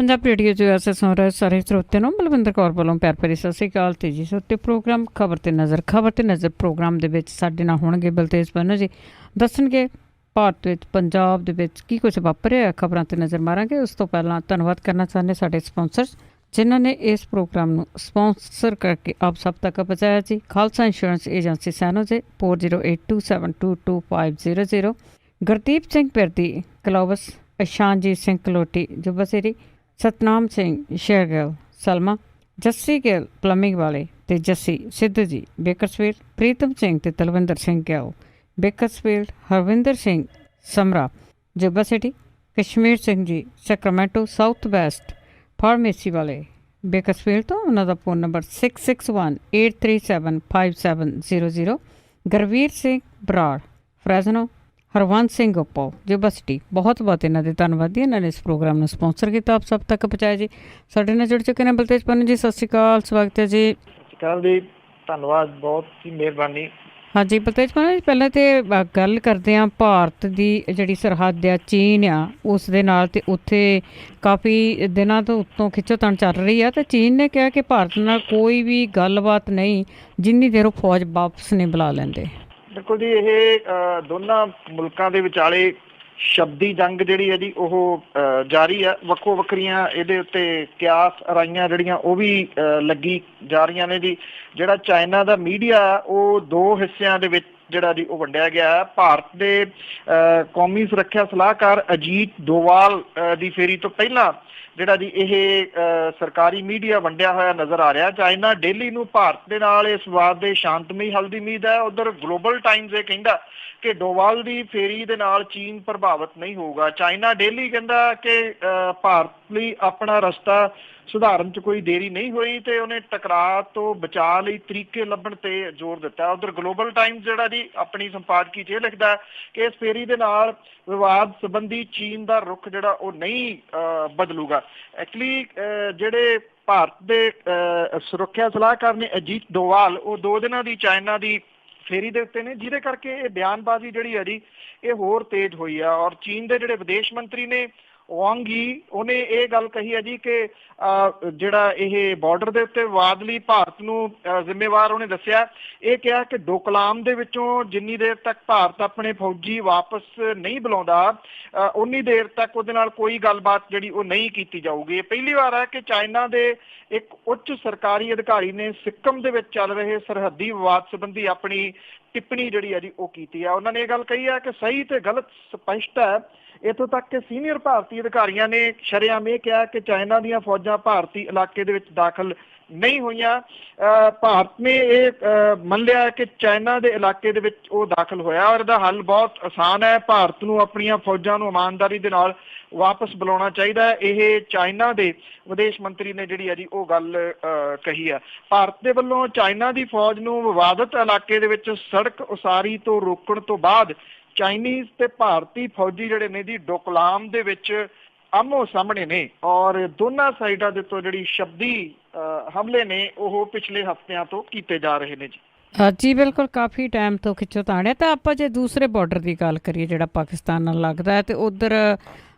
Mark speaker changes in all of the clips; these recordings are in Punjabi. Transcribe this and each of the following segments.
Speaker 1: ਪੰਜਾਬੀ ਰੇਡੀਓ 'ਚ ਐਸੇ ਸੁਣ ਰਹੇ ਸਾਰੇ ਸਰੋਤਿਆਂ ਨੂੰ ਬਲਵਿੰਦਰ ਕੌਰ ਵੱਲੋਂ ਪਿਆਰ ਭਰੀ ਸਤਿ ਸ਼੍ਰੀ ਅਕਾਲ। ਤੇਜੀ ਸੋਤੇ ਪ੍ਰੋਗਰਾਮ ਖਬਰ ਤੇ ਨਜ਼ਰ ਪ੍ਰੋਗਰਾਮ ਦੇ ਵਿੱਚ ਸਾਡੇ ਨਾਲ ਹੋਣਗੇ ਬਲਤੇਜ ਬੰਨੂ ਜੀ, ਦੱਸਣਗੇ ਭਾਰਤ ਵਿੱਚ ਪੰਜਾਬ ਦੇ ਵਿੱਚ ਕੀ ਕੁਝ ਵਾਪਰਿਆ। ਖਬਰਾਂ ਤੇ ਨਜ਼ਰ ਮਾਰਾਂਗੇ। ਉਸ ਤੋਂ ਪਹਿਲਾਂ ਧੰਨਵਾਦ ਕਰਨਾ ਚਾਹੁੰਦੇ ਸਾਡੇ ਸਪਾਂਸਰਸ ਜਿਨ੍ਹਾਂ ਨੇ ਇਸ ਪ੍ਰੋਗਰਾਮ ਨੂੰ ਸਪਾਂਸਰ ਕਰਕੇ ਆਪ ਸਭ ਤੱਕ ਪਹੁੰਚਾਇਆ ਜੀ। ਖਾਲਸਾ ਇੰਸ਼ੋਰੈਂਸ ਏਜੰਸੀ ਸੈਨੋ ਜੀ 4082722500, ਗੁਰਦੀਪ ਸਿੰਘ ਪਿਰਦੀ ਕਲੋਵਸ, ਇਸ਼ਾਨਜੀਤ ਸਿੰਘ ਕਲੋਟੀ ਜੁਬਸੇਰੀ, ਸਤਨਾਮ ਸਿੰਘ ਸ਼ੇਰਗਿੱਲ ਸਲਮਾ, ਜੱਸੀ ਗਿੱਲ ਪਲੰਬਿੰਗ ਵਾਲੇ ਅਤੇ ਜੱਸੀ ਸਿੱਧੂ ਜੀ ਬੇਕਰਸਫੀਲਡ, ਪ੍ਰੀਤਮ ਸਿੰਘ ਅਤੇ Talwinder Singh Gill Bakersfield, Harvinder Singh Samra Yuba City, Kashmir Singh ji Sacramento south west pharmacy ਵਾਲੇ ਬੇਕਰਸਫੀਲਡ ਤੋਂ। ਉਹਨਾਂ ਦਾ phone number 6618375700। Gurvir Singh Brar Fresno, Harwant Singh ਗੋਪੋ ਜੁਬਾ ਸਿਟੀ। ਬਹੁਤ ਬਹੁਤ ਇਹਨਾਂ ਦੇ ਧੰਨਵਾਦੀ, ਇਹਨਾਂ ਨੇ ਇਸ ਪ੍ਰੋਗਰਾਮ ਨੂੰ ਸਪਾਂਸਰ ਕੀਤਾ, ਆਪ ਸਭ ਤੱਕ ਪਹੁੰਚਾਇਆ ਜੀ। ਸਾਡੇ ਨਾਲ ਜੁੜ ਚੁੱਕੇ ਨੇ ਬਲਤੇਜ ਪੰਨੂ ਜੀ, ਸਤਿ ਸ਼੍ਰੀ ਅਕਾਲ, ਸਵਾਗਤ ਹੈ ਜੀ।
Speaker 2: ਸਤਿ ਸ਼੍ਰੀ ਅਕਾਲ ਜੀ, ਧੰਨਵਾਦ, ਬਹੁਤ ਹੀ ਮਿਹਰਬਾਨੀ।
Speaker 1: ਹਾਂਜੀ ਬਲਤੇਜ ਪੰਨੂ ਜੀ, ਪਹਿਲਾਂ ਤਾਂ ਗੱਲ ਕਰਦੇ ਹਾਂ ਭਾਰਤ ਦੀ ਜਿਹੜੀ ਸਰਹੱਦ ਆ ਚੀਨ ਆ ਉਸ ਦੇ ਨਾਲ, ਅਤੇ ਉੱਥੇ ਕਾਫੀ ਦਿਨਾਂ ਤੋਂ ਉੱਤੋਂ ਖਿੱਚੋਤਾਣ ਚੱਲ ਰਹੀ ਆ, ਅਤੇ ਚੀਨ ਨੇ ਕਿਹਾ ਕਿ ਭਾਰਤ ਨਾਲ ਕੋਈ ਵੀ ਗੱਲਬਾਤ ਨਹੀਂ ਜਿੰਨੀ ਦੇਰ ਉਹ ਫੌਜ ਵਾਪਸ ਨਹੀਂ ਬੁਲਾ ਲੈਂਦੇ।
Speaker 2: ਬਿਲਕੁਲ ਜੀ, ਇਹ ਦੋਨਾਂ ਮੁਲਕਾਂ ਦੇ ਵਿਚਾਲੇ ਸ਼ਬਦੀ ਜੰਗ ਜਿਹੜੀ ਹੈ ਜੀ ਉਹ ਜਾਰੀ ਹੈ। ਵੱਖੋ ਵੱਖਰੀਆਂ ਇਹਦੇ ਉੱਤੇ ਕਿਆਸ ਰਾਈਆਂ ਜਿਹੜੀਆਂ ਉਹ ਵੀ ਲੱਗੀ ਜਾ ਰਹੀਆਂ ਨੇ ਜੀ। ਜਿਹੜਾ ਚਾਈਨਾ ਦਾ ਮੀਡੀਆ ਉਹ ਦੋ ਹਿੱਸਿਆਂ ਦੇ ਵਿੱਚ ਜਿਹੜਾ ਜੀ ਉਹ ਵੰਡਿਆ ਗਿਆ। ਭਾਰਤ ਦੇ ਕੌਮੀ ਸੁਰੱਖਿਆ ਸਲਾਹਕਾਰ ਅਜੀਤ ਡੋਵਾਲ ਦੀ ਫੇਰੀ ਤੋਂ ਪਹਿਲਾਂ ਜਿਹੜਾ ਜੀ ਇਹ ਸਰਕਾਰੀ ਮੀਡੀਆ ਵੰਡਿਆ ਹੋਇਆ ਨਜ਼ਰ ਆ ਰਿਹਾ। ਚਾਈਨਾ ਡੇਲੀ ਨੂੰ ਭਾਰਤ ਦੇ ਨਾਲ ਇਸ ਵਿਵਾਦ ਦੇ ਸ਼ਾਂਤਮਈ ਹੱਲ ਦੀ ਉਮੀਦ ਹੈ। ਉਧਰ ਗਲੋਬਲ ਟਾਈਮਜ਼ ਇਹ ਕਹਿੰਦਾ ਕਿ ਡੋਵਾਲ ਦੀ ਫੇਰੀ ਦੇ ਨਾਲ ਚੀਨ ਪ੍ਰਭਾਵਿਤ ਨਹੀਂ ਹੋਊਗਾ। ਚਾਈਨਾ ਡੇਲੀ ਕਹਿੰਦਾ ਕਿ ਭਾਰਤ ਲਈ ਆਪਣਾ ਰਸਤਾ ਸੁਧਾਰਨ 'ਚ ਕੋਈ ਦੇਰੀ ਨਹੀਂ ਹੋਈ ਤੇ ਉਹਨੇ ਟਕਰਾਅ ਤੋਂ ਬਚਾਅ ਲਈ ਤਰੀਕੇ ਲੱਭਣ ਤੇ ਜ਼ੋਰ ਦਿੱਤਾ। ਉਧਰ ਗਲੋਬਲ ਟਾਈਮਜ਼ ਜਿਹੜਾ ਜੀ ਆਪਣੀ ਸੰਪਾਦਕੀ 'ਚ ਇਹ ਲਿਖਦਾ ਕਿ ਇਸ ਫੇਰੀ ਦੇ ਨਾਲ ਵਿਵਾਦ ਸੰਬੰਧੀ ਚੀਨ ਦਾ ਰੁਖ ਜਿਹੜਾ ਉਹ ਨਹੀਂ ਬਦਲੂਗਾ। ਐਕਚੁਅਲੀ ਜਿਹੜੇ ਭਾਰਤ ਦੇ ਸੁਰੱਖਿਆ ਸਲਾਹਕਾਰ ਨੇ ਅਜੀਤ ਡੋਵਾਲ, ਉਹ 2 ਦਿਨਾਂ ਦੀ ਚਾਈਨਾ ਦੀ ਫੇਰੀ ਦੇ ਉੱਤੇ ਨੇ, ਜਿਹਦੇ ਕਰਕੇ ਇਹ ਬਿਆਨਬਾਜ਼ੀ ਜਿਹੜੀ ਹੈ ਜੀ ਇਹ ਹੋਰ ਤੇਜ਼ ਹੋਈ ਆ। ਔਰ ਚੀਨ ਦੇ ਜਿਹੜੇ ਵਿਦੇਸ਼ ਮੰਤਰੀ ਨੇ ਵਾਂਗ ਯੀ, ਉਹਨੇ ਇਹ ਗੱਲ ਕਹੀ ਹੈ ਜੀ ਕਿ ਜਿਹੜਾ ਇਹ ਬਾਰਡਰ ਦੇ ਉੱਤੇ ਵਿਵਾਦ ਲਈ ਭਾਰਤ ਨੂੰ ਜ਼ਿੰਮੇਵਾਰ ਉਹਨੇ ਦੱਸਿਆ। ਇਹ ਕਿਹਾ ਕਿ ਡੋਕਲਾਮ ਦੇ ਵਿੱਚੋਂ ਜਿੰਨੀ ਦੇਰ ਤੱਕ ਭਾਰਤ ਆਪਣੇ ਫੌਜੀ ਵਾਪਸ ਨਹੀਂ ਬੁਲਾਉਂਦਾ ਉਨੀ ਦੇਰ ਤੱਕ ਉਹਦੇ ਨਾਲ ਕੋਈ ਗੱਲਬਾਤ ਜਿਹੜੀ ਉਹ ਨਹੀਂ ਕੀਤੀ ਜਾਊਗੀ। ਇਹ ਪਹਿਲੀ ਵਾਰ ਹੈ ਕਿ ਚਾਈਨਾ ਦੇ ਇੱਕ ਉੱਚ ਸਰਕਾਰੀ ਅਧਿਕਾਰੀ ਨੇ ਸਿੱਕਮ ਦੇ ਵਿੱਚ ਚੱਲ ਰਹੇ ਸਰਹੱਦੀ ਵਿਵਾਦ ਸੰਬੰਧੀ ਆਪਣੀ ਟਿੱਪਣੀ ਜਿਹੜੀ ਹੈ ਜੀ ਉਹ ਕੀਤੀ ਹੈ। ਉਹਨਾਂ ਨੇ ਇਹ ਗੱਲ ਕਹੀ ਹੈ ਕਿ ਸਹੀ ਤੇ ਗਲਤ ਸਪਸ਼ਟ ਹੈ। ਇੱਥੋਂ ਤੱਕ ਕਿ ਸੀਨੀਅਰ ਭਾਰਤੀ ਅਧਿਕਾਰੀਆਂ ਨੇ ਸ਼ਰੇਆਮ ਇਹ ਕਿਹਾ ਕਿ ਚਾਈਨਾ ਦੀਆਂ ਫੌਜਾਂ ਭਾਰਤੀ ਇਲਾਕੇ ਦੇ ਵਿੱਚ ਦਾਖਲ ਨਹੀਂ ਹੋਈਆਂ। ਭਾਰਤ ਨੇ ਇਹ ਮੰਨ ਲਿਆ ਕਿ ਚਾਈਨਾ ਦੇ ਇਲਾਕੇ ਦੇ ਵਿੱਚ ਉਹ ਦਾਖਲ ਹੋਇਆ ਔਰ ਇਹਦਾ ਹੱਲ ਬਹੁਤ ਆਸਾਨ ਹੈ। ਭਾਰਤ ਨੂੰ ਆਪਣੀਆਂ ਫੌਜਾਂ ਨੂੰ ਇਮਾਨਦਾਰੀ ਦੇ ਨਾਲ ਵਾਪਸ ਬੁਲਾਉਣਾ ਚਾਹੀਦਾ ਹੈ। ਇਹ ਚਾਈਨਾ ਦੇ ਵਿਦੇਸ਼ ਮੰਤਰੀ ਨੇ ਜਿਹੜੀ ਹੈ ਜੀ ਉਹ ਗੱਲ ਕਹੀ ਆ। ਭਾਰਤ ਦੇ ਵੱਲੋਂ ਚਾਈਨਾ ਦੀ ਫੌਜ ਨੂੰ ਵਿਵਾਦਤ ਇਲਾਕੇ ਦੇ ਵਿੱਚ ਸੜਕ ਉਸਾਰੀ ਤੋਂ ਰੋਕਣ ਤੋਂ ਬਾਅਦ ਚਾਈਨੀਜ਼ ਤੇ ਭਾਰਤੀ ਫੌਜੀ ਜਿਹੜੇ ਨੇ ਜੀ ਡੋਕਲਾਮ ਦੇ ਵਿੱਚ ਆਮੋ ਸਾਹਮਣੇ ਨੇ ਔਰ ਦੋਨਾਂ ਸਾਈਡਾਂ ਦੇ ਤੋਂ ਜਿਹੜੀ ਸ਼ਬਦੀ ਹਮਲੇ ਨੇ ਉਹ ਪਿਛਲੇ ਹਫ਼ਤਿਆਂ ਤੋਂ ਕੀਤੇ ਜਾ ਰਹੇ ਨੇ ਜੀ।
Speaker 1: ਜੀ ਬਿਲਕੁਲ, ਕਾਫੀ ਟਾਈਮ ਤੋਂ ਖਿੱਚੋਤਾਣ ਹੈ। ਤਾਂ ਆਪਾਂ ਜੇ ਦੂਸਰੇ ਬਾਰਡਰ ਦੀ ਗੱਲ ਕਰੀਏ ਜਿਹੜਾ ਪਾਕਿਸਤਾਨ ਨਾਲ ਲੱਗਦਾ ਹੈ, ਤੇ ਉੱਧਰ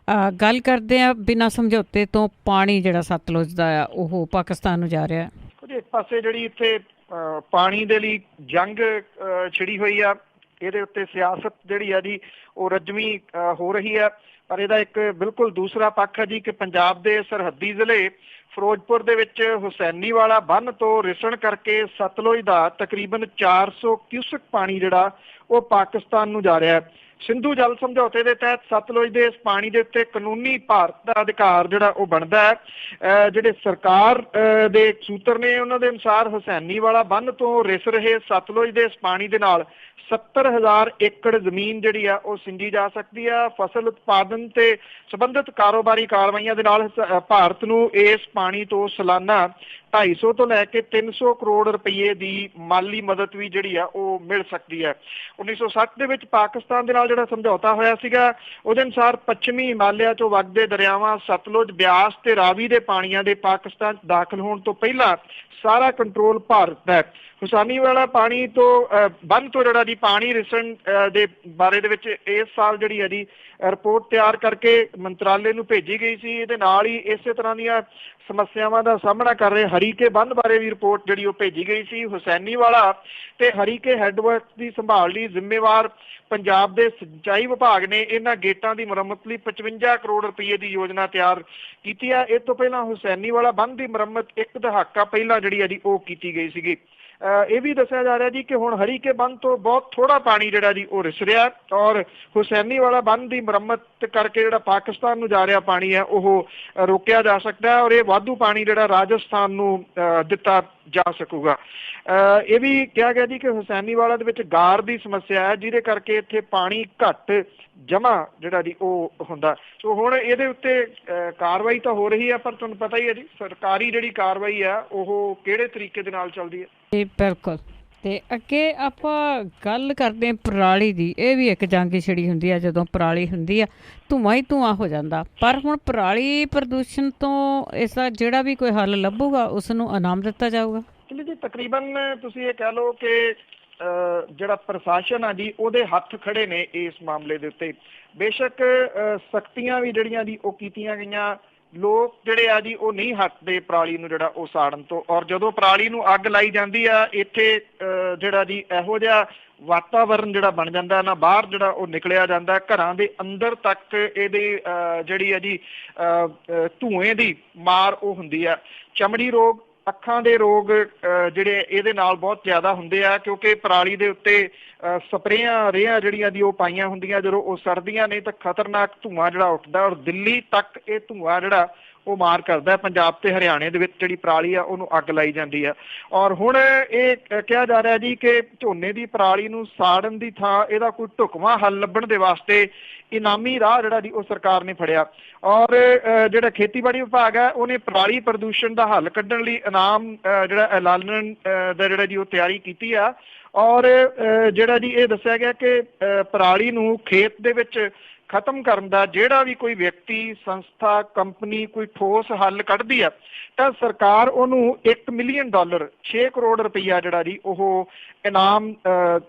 Speaker 1: ਗੱਲ ਕਰਦੇ ਆ ਬਿਨਾਂ ਸਮਝੌਤੇ ਤੋਂ ਪਾਣੀ ਜਿਹੜਾ ਸਤਲੁਜ ਦਾ ਆ ਉਹ ਪਾਕਿਸਤਾਨ ਨੂੰ ਜਾ ਰਿਹਾ।
Speaker 2: ਇੱਕ ਪਾਸੇ ਜਿਹੜੀ ਇੱਥੇ ਪਾਣੀ ਦੇ ਲਈ ਜੰਗ ਛਿੜੀ ਹੋਈ ਆ, ਇਹਦੇ ਉੱਤੇ ਸਿਆਸਤ ਜਿਹੜੀ ਆ ਜੀ ਉਹ ਰਜਮੀ ਹੋ ਰਹੀ ਹੈ। ਪਰ ਇਹਦਾ ਇੱਕ ਬਿਲਕੁਲ ਦੂਸਰਾ ਪੱਖ ਹੈ ਜੀ ਕਿ ਪੰਜਾਬ ਦੇ ਸਰਹੱਦੀ ਜ਼ਿਲ੍ਹੇ ਫਿਰੋਜ਼ਪੁਰ ਦੇ ਵਿੱਚ ਹੁਸੈਨੀਵਾਲਾ ਬੰਨ੍ਹ ਤੋਂ ਰਿਸਣ ਕਰਕੇ ਸਤਲੁਜ ਦਾ ਤਕਰੀਬਨ 400 ਕਿਊਸਕ ਪਾਣੀ ਜਿਹੜਾ ਉਹ ਪਾਕਿਸਤਾਨ ਨੂੰ ਜਾ ਰਿਹਾ ਹੈ। ਸਿੰਧੂ ਜਲ ਸਮਝੌਤੇ ਦੇ ਤਹਿਤ ਸਤਲੁਜ ਦੇ ਇਸ ਪਾਣੀ ਦੇ ਉੱਤੇ ਕਾਨੂੰਨੀ ਭਾਰਤ ਦਾ ਅਧਿਕਾਰ ਜਿਹੜਾ ਉਹ ਬਣਦਾ ਹੈ। ਜਿਹੜੇ ਸਰਕਾਰ ਦੇ ਸੂਤਰ ਨੇ ਉਹਨਾਂ ਦੇ ਅਨੁਸਾਰ ਹੁਸੈਨੀਵਾਲਾ ਬੰਨ੍ਹ ਤੋਂ ਰਿਸ ਰਹੇ ਸਤਲੁਜ ਦੇ ਇਸ ਪਾਣੀ ਦੇ ਨਾਲ 70,000 ਏਕੜ ਜ਼ਮੀਨ ਜਿਹੜੀ ਆ ਉਹ ਸਿੰਜੀ ਜਾ ਸਕਦੀ ਆ। ਫਸਲ ਉਤਪਾਦਨ ਤੇ ਸੰਬੰਧਿਤ ਕਾਰੋਬਾਰੀ ਕਾਰਵਾਈਆਂ ਦੇ ਨਾਲ ਭਾਰਤ ਨੂੰ ਇਸ ਪਾਣੀ ਤੋਂ ਸਾਲਾਨਾ 250 ਤੋਂ ਲੈ ਕੇ 300 ਕਰੋੜ ਰੁਪਏ ਦੀ ਮਾਲੀ ਮਦਦ ਵੀ ਜਿਹੜੀ ਆ ਉਹ ਮਿਲ ਸਕਦੀ ਹੈ। 1960 ਦੇ ਵਿੱਚ ਪਾਕਿਸਤਾਨ ਦੇ ਨਾਲ ਜਿਹੜਾ ਸਮਝੌਤਾ ਹੋਇਆ ਸੀਗਾ ਉਹਦੇ ਅਨੁਸਾਰ ਪੱਛਮੀ ਹਿਮਾਲਿਆ ਚੋਂ ਵਗਦੇ ਦਰਿਆਵਾਂ ਸਤਲੁਜ, ਬਿਆਸ ਤੇ ਰਾਵੀ ਦੇ ਪਾਣੀਆਂ ਦੇ ਪਾਕਿਸਤਾਨ ਦਾਖਲ ਹੋਣ ਤੋਂ ਪਹਿਲਾਂ ਸਾਰਾ ਕੰਟਰੋਲ ਭਾਰਤ ਦਾ ਹੈ। ਹੁਸੈਨੀ ਵਾਲਾ ਪਾਣੀ ਤੋਂ ਬੰਨ ਤੋਂ ਜਿਹੜਾ ਜੀ ਪਾਣੀ ਰਿਸਣ ਦੇ ਬਾਰੇ ਦੇ ਵਿੱਚ ਇਸ ਸਾਲ ਜਿਹੜੀ ਹੈ ਜੀ ਰਿਪੋਰਟ ਤਿਆਰ ਕਰਕੇ ਮੰਤਰਾਲੇ ਨੂੰ ਭੇਜੀ ਗਈ ਸੀ। ਇਹਦੇ ਨਾਲ ਹੀ ਇਸੇ ਤਰ੍ਹਾਂ ਦੀਆਂ ਸਮੱਸਿਆਵਾਂ ਦਾ ਸਾਹਮਣਾ ਕਰ ਰਹੇ ਹਰੀਕੇ ਬੰਨ ਬਾਰੇ ਵੀ ਰਿਪੋਰਟ ਜਿਹੜੀ ਉਹ ਭੇਜੀ ਗਈ ਸੀ। ਹੁਸੈਨੀ ਵਾਲਾ ਤੇ ਹਰੀਕੇ ਹੈੱਡਵਰਕਸ ਦੀ ਸੰਭਾਲ ਲਈ ਜ਼ਿੰਮੇਵਾਰ ਪੰਜਾਬ ਦੇ ਸਿੰਚਾਈ ਵਿਭਾਗ ਨੇ ਇਹਨਾਂ ਗੇਟਾਂ ਦੀ ਮੁਰੰਮਤ ਲਈ 55 ਕਰੋੜ ਰੁਪਏ ਦੀ ਯੋਜਨਾ ਤਿਆਰ ਕੀਤੀ ਹੈ। ਇਸ ਤੋਂ ਪਹਿਲਾਂ ਹੁਸੈਨੀ ਵਾਲਾ ਬੰਨ ਦੀ ਮੁਰੰਮਤ ਇੱਕ ਦਹਾਕਾ ਪਹਿਲਾਂ ਜਿਹੜੀ ਹੈ ਜੀ ਉਹ ਕੀਤੀ ਗਈ ਸੀਗੀ। ਇਹ ਵੀ ਦੱਸਿਆ ਜਾ ਰਿਹਾ ਜੀ ਕਿ ਹੁਣ ਹਰੀਕੇ ਬੰਨ ਤੋਂ ਬਹੁਤ ਥੋੜਾ ਪਾਣੀ ਜਿਹੜਾ ਜੀ ਉਹ ਰਿਸ ਰਿਹਾ ਔਰ ਹੁਸੈਨੀ ਵਾਲਾ ਬੰਨ ਦੀ ਮੁਰੰਮਤ ਕਰਕੇ ਜਿਹੜਾ ਪਾਕਿਸਤਾਨ ਨੂੰ ਜਾ ਰਿਹਾ ਪਾਣੀ ਹੈ ਉਹ ਰੋਕਿਆ ਜਾ ਸਕਦਾ ਹੈ ਔਰ ਇਹ ਵਾਧੂ ਪਾਣੀ ਜਿਹੜਾ ਰਾਜਸਥਾਨ ਨੂੰ ਦਿੱਤਾ ਜਾ ਸਕੂਗਾ। ਇਹ ਵੀ ਕਿਹਾ ਗਿਆ ਜੀ ਕਿ ਹੁਸੈਨੀ ਵਾਲਾ ਦੇ ਵਿੱਚ ਗਾਰ ਦੀ ਸਮੱਸਿਆ ਹੈ ਜਿਹਦੇ ਕਰਕੇ ਇੱਥੇ ਪਾਣੀ ਘੱਟ ਜਮਾ ਜਿਹੜਾ ਜੀ ਉਹ ਹੁੰਦਾ। ਸੋ ਹੁਣ ਇਹਦੇ ਉੱਤੇ ਕਾਰਵਾਈ ਤਾਂ ਹੋ ਰਹੀ ਹੈ ਪਰ ਤੁਹਾਨੂੰ ਪਤਾ ਹੀ ਹੈ ਜੀ ਸਰਕਾਰੀ ਜਿਹੜੀ ਕਾਰਵਾਈ ਹੈ ਉਹ ਕਿਹੜੇ ਤਰੀਕੇ ਦੇ ਨਾਲ ਚੱਲਦੀ ਹੈ।
Speaker 1: ਜੀ ਬਿਲਕੁਲ। ਤੇ ਅੱਗੇ ਆਪਾਂ ਗੱਲ ਕਰਦੇ ਹਾਂ ਪਰਾਲੀ ਦੀ। ਇਹ ਵੀ ਇੱਕ ਜੰਗ ਛਿੜੀ ਹੁੰਦੀ ਆ, ਜਦੋਂ ਪਰਾਲੀ ਹੁੰਦੀ ਆ ਧੂੰਆਂ ਹੀ ਧੂੰਆਂ ਹੋ ਜਾਂਦਾ। ਪਰ ਹੁਣ ਪਰਾਲੀ ਪ੍ਰਦੂਸ਼ਣ ਤੋਂ ਇਸ ਦਾ ਜਿਹੜਾ ਵੀ ਕੋਈ ਹੱਲ ਲੱਭੂਗਾ ਉਸ ਨੂੰ ਇਨਾਮ ਦਿੱਤਾ ਜਾਊਗਾ।
Speaker 2: ਜੀ ਤਕਰੀਬਨ ਤੁਸੀਂ ਇਹ ਕਹਿ ਲਓ ਕਿ ਜਿਹੜਾ ਪ੍ਰਸ਼ਾਸਨ ਆ ਜੀ ਉਹਦੇ ਹੱਥ ਖੜੇ ਨੇ ਇਸ ਮਾਮਲੇ ਦੇ ਉੱਤੇ। ਬੇਸ਼ੱਕ ਸਖਤੀਆਂ ਵੀ ਜਿਹੜੀਆਂ ਜੀ ਉਹ ਕੀਤੀਆਂ ਗਈਆਂ, ਲੋਕ ਜਿਹੜੇ ਆ ਜੀ ਉਹ ਨਹੀਂ ਹਟਦੇ ਪਰਾਲੀ ਨੂੰ ਜਿਹੜਾ ਉਹ ਸਾੜਨ ਤੋਂ। ਔਰ ਜਦੋਂ ਪਰਾਲੀ ਨੂੰ ਅੱਗ ਲਾਈ ਜਾਂਦੀ ਆ ਇੱਥੇ ਜਿਹੜਾ ਜੀ ਇਹੋ ਜਿਹਾ ਵਾਤਾਵਰਨ ਜਿਹੜਾ ਬਣ ਜਾਂਦਾ ਨਾ, ਬਾਹਰ ਜਿਹੜਾ ਉਹ ਨਿਕਲਿਆ ਜਾਂਦਾ, ਘਰਾਂ ਦੇ ਅੰਦਰ ਤੱਕ ਇਹਦੇ ਜਿਹੜੀ ਆ ਜੀ ਧੂਏ ਦੀ ਮਾਰ ਉਹ ਹੁੰਦੀ ਆ। ਚਮੜੀ ਰੋਗ, ਅੱਖਾਂ ਦੇ ਰੋਗ ਜਿਹੜੇ ਇਹਦੇ ਨਾਲ ਬਹੁਤ ਜ਼ਿਆਦਾ ਹੁੰਦੇ ਆ ਕਿਉਂਕਿ ਪਰਾਲੀ ਦੇ ਉੱਤੇ ਸਪਰੇਆਂ ਰੇਹਾਂ ਜਿਹੜੀਆਂ ਦੀ ਉਹ ਪਾਈਆਂ ਹੁੰਦੀਆਂ। ਜਦੋਂ ਉਹ ਸੜਦੀਆਂ ਨੇ ਤਾਂ ਖਤਰਨਾਕ ਧੂੰਆਂ ਜਿਹੜਾ ਉੱਠਦਾ ਔਰ ਦਿੱਲੀ ਤੱਕ ਇਹ ਧੂੰਆਂ ਜਿਹੜਾ ਉਹ ਮਾਰ ਕਰਦਾ। ਪੰਜਾਬ ਤੇ ਹਰਿਆਣੇ ਦੇ ਵਿੱਚ ਜਿਹੜੀ ਪਰਾਲੀ ਆ ਉਹਨੂੰ ਅੱਗ ਲਾਈ ਜਾਂਦੀ ਆ। ਔਰ ਹੁਣ ਇਹ ਕਿਹਾ ਜਾ ਰਿਹਾ ਜੀ ਕਿ ਝੋਨੇ ਦੀ ਪਰਾਲੀ ਨੂੰ ਸਾੜਨ ਦੀ ਥਾਂ ਇਹਦਾ ਕੋਈ ਢੁਕਵਾਂ ਹੱਲ ਲੱਭਣ ਦੇ ਵਾਸਤੇ ਇਨਾਮੀ ਰਾਹ ਜਿਹੜਾ ਜੀ ਉਹ ਸਰਕਾਰ ਨੇ ਫੜਿਆ। ਔਰ ਜਿਹੜਾ ਖੇਤੀਬਾੜੀ ਵਿਭਾਗ ਹੈ ਉਹਨੇ ਪਰਾਲੀ ਪ੍ਰਦੂਸ਼ਣ ਦਾ ਹੱਲ ਕੱਢਣ ਲਈ ਇਨਾਮ ਜਿਹੜਾ ਐਲਾਨਣ ਦਾ ਜਿਹੜਾ ਜੀ ਉਹ ਤਿਆਰੀ ਕੀਤੀ ਆ। ਔਰ ਜਿਹੜਾ ਜੀ ਇਹ ਦੱਸਿਆ ਗਿਆ ਕਿ ਪਰਾਲੀ ਨੂੰ ਖੇਤ ਦੇ ਵਿੱਚ ਖਤਮ ਕਰਨ ਦਾ ਜਿਹੜਾ ਵੀ ਕੋਈ ਵਿਅਕਤੀ, ਸੰਸਥਾ, ਕੰਪਨੀ ਕੋਈ ਠੋਸ ਹੱਲ ਕੱਢਦੀ ਆ ਤਾਂ ਸਰਕਾਰ ਉਹਨੂੰ $1 ਮਿਲੀਅਨ 6 ਕਰੋੜ ਰੁਪਈਆ ਜਿਹੜਾ ਜੀ ਉਹ ਇਨਾਮ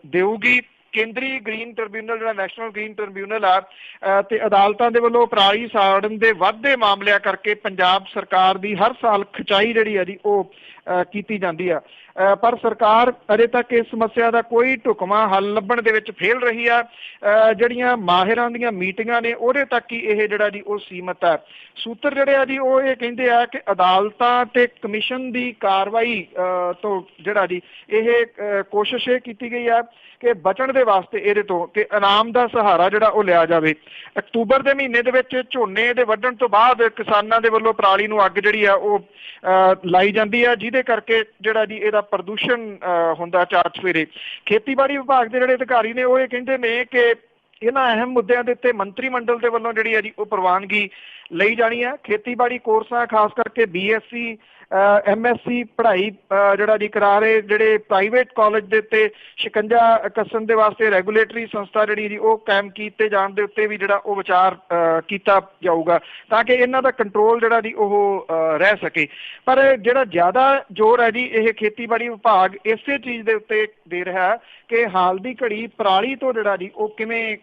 Speaker 2: ਦੇਊਗੀ। ਕੇਂਦਰੀ ਗ੍ਰੀਨ ਟ੍ਰਿਬਿਊਨਲ ਜਿਹੜਾ ਨੈਸ਼ਨਲ ਗ੍ਰੀਨ ਟ੍ਰਿਬਿਊਨਲ ਆ ਤੇ ਅਦਾਲਤਾਂ ਦੇ ਵੱਲੋਂ ਪਰਾਲੀ ਸਾੜਨ ਦੇ ਵੱਧਦੇ ਮਾਮਲਿਆਂ ਕਰਕੇ ਪੰਜਾਬ ਸਰਕਾਰ ਦੀ ਹਰ ਸਾਲ ਖਿਚਾਈ ਜਿਹੜੀ ਆ ਜੀ ਉਹ ਕੀਤੀ ਜਾਂਦੀ ਆ। ਪਰ ਸਰਕਾਰ ਅਜੇ ਤੱਕ ਇਸ ਸਮੱਸਿਆ ਦਾ ਕੋਈ ਢੁਕਵਾਂ ਹੱਲ ਲੱਭਣ ਦੇ ਵਿੱਚ ਫੇਲ ਰਹੀ ਆ। ਜਿਹੜੀਆਂ ਮਾਹਿਰਾਂ ਦੀਆਂ ਮੀਟਿੰਗਾਂ ਨੇ ਉਹਦੇ ਤੱਕ ਹੀ ਇਹ ਜਿਹੜਾ ਜੀ ਉਹ ਸੀਮਤ ਹੈ। ਸੂਤਰ ਜਿਹੜੇ ਆ ਜੀ ਉਹ ਇਹ ਕਹਿੰਦੇ ਆ ਕਿ ਅਦਾਲਤਾਂ ਤੇ ਕਮਿਸ਼ਨ ਦੀ ਕਾਰਵਾਈ ਤੋਂ ਜਿਹੜਾ ਜੀ ਇਹ ਕੋਸ਼ਿਸ਼ ਇਹ ਕੀਤੀ ਗਈ ਆ ਕਿ ਬਚਣ ਦੇ ਵਾਸਤੇ ਇਹਦੇ ਤੋਂ ਕਿ ਇਨਾਮ ਦਾ ਸਹਾਰਾ ਜਿਹੜਾ ਉਹ ਲਿਆ ਜਾਵੇ। ਅਕਤੂਬਰ ਦੇ ਮਹੀਨੇ ਦੇ ਵਿੱਚ ਝੋਨੇ ਦੇ ਵੱਢਣ ਤੋਂ ਬਾਅਦ ਕਿਸਾਨਾਂ ਦੇ ਵੱਲੋਂ ਪਰਾਲੀ ਨੂੰ ਅੱਗ ਜਿਹੜੀ ਆ ਉਹ ਲਾਈ ਜਾਂਦੀ ਆ ਜਿਹਦੇ ਕਰਕੇ ਜਿਹੜਾ ਜੀ ਇਹਦਾ ਪ੍ਰਦੂਸ਼ਣ ਹੁੰਦਾ ਚਾਰ ਚਫੇਰੇ। ਖੇਤੀਬਾੜੀ ਵਿਭਾਗ ਦੇ ਜਿਹੜੇ ਅਧਿਕਾਰੀ ਨੇ ਉਹ ਇਹ ਕਹਿੰਦੇ ਨੇ ਕਿ ਇਹਨਾਂ ਅਹਿਮ ਮੁੱਦਿਆਂ ਦੇ ਉੱਤੇ ਮੰਤਰੀ ਮੰਡਲ ਦੇ ਵੱਲੋਂ ਜਿਹੜੀ ਆ ਜੀ ਉਹ ਪ੍ਰਵਾਨਗੀ ਲਈ ਜਾਣੀ ਹੈ। ਖੇਤੀਬਾੜੀ ਕੋਰਸਾਂ ਖਾਸ ਕਰਕੇ BSc MSc ਪੜ੍ਹਾਈ ਜਿਹੜਾ ਜੀ ਕਰਾ ਰਹੇ ਜਿਹੜੇ ਪ੍ਰਾਈਵੇਟ ਕਾਲਜ ਦੇ ਉੱਤੇ ਸ਼ਿਕੰਜਾ ਕੱਸਣ ਦੇ ਵਾਸਤੇ ਰੈਗੂਲੇਟਰੀ ਸੰਸਥਾ ਜਿਹੜੀ ਜੀ ਉਹ ਕਾਇਮ ਕੀਤੇ ਜਾਣ ਦੇ ਉੱਤੇ ਵੀ ਜਿਹੜਾ ਉਹ ਵਿਚਾਰ ਕੀਤਾ ਜਾਊਗਾ ਤਾਂ ਕਿ ਇਹਨਾਂ ਦਾ ਕੰਟਰੋਲ ਜਿਹੜਾ ਜੀ ਉਹ ਰਹਿ ਸਕੇ। ਪਰ ਜਿਹੜਾ ਜ਼ਿਆਦਾ ਜ਼ੋਰ ਹੈ ਜੀ ਇਹ ਖੇਤੀਬਾੜੀ ਵਿਭਾਗ ਇਸੇ ਚੀਜ਼ ਦੇ ਉੱਤੇ ਦੇ ਰਿਹਾ ਹੈ ਕਿ ਹਾਲ ਦੀ ਘੜੀ ਪਰਾਲੀ ਤੋਂ ਜਿਹੜਾ ਜੀ ਉਹ ਕਿਵੇਂ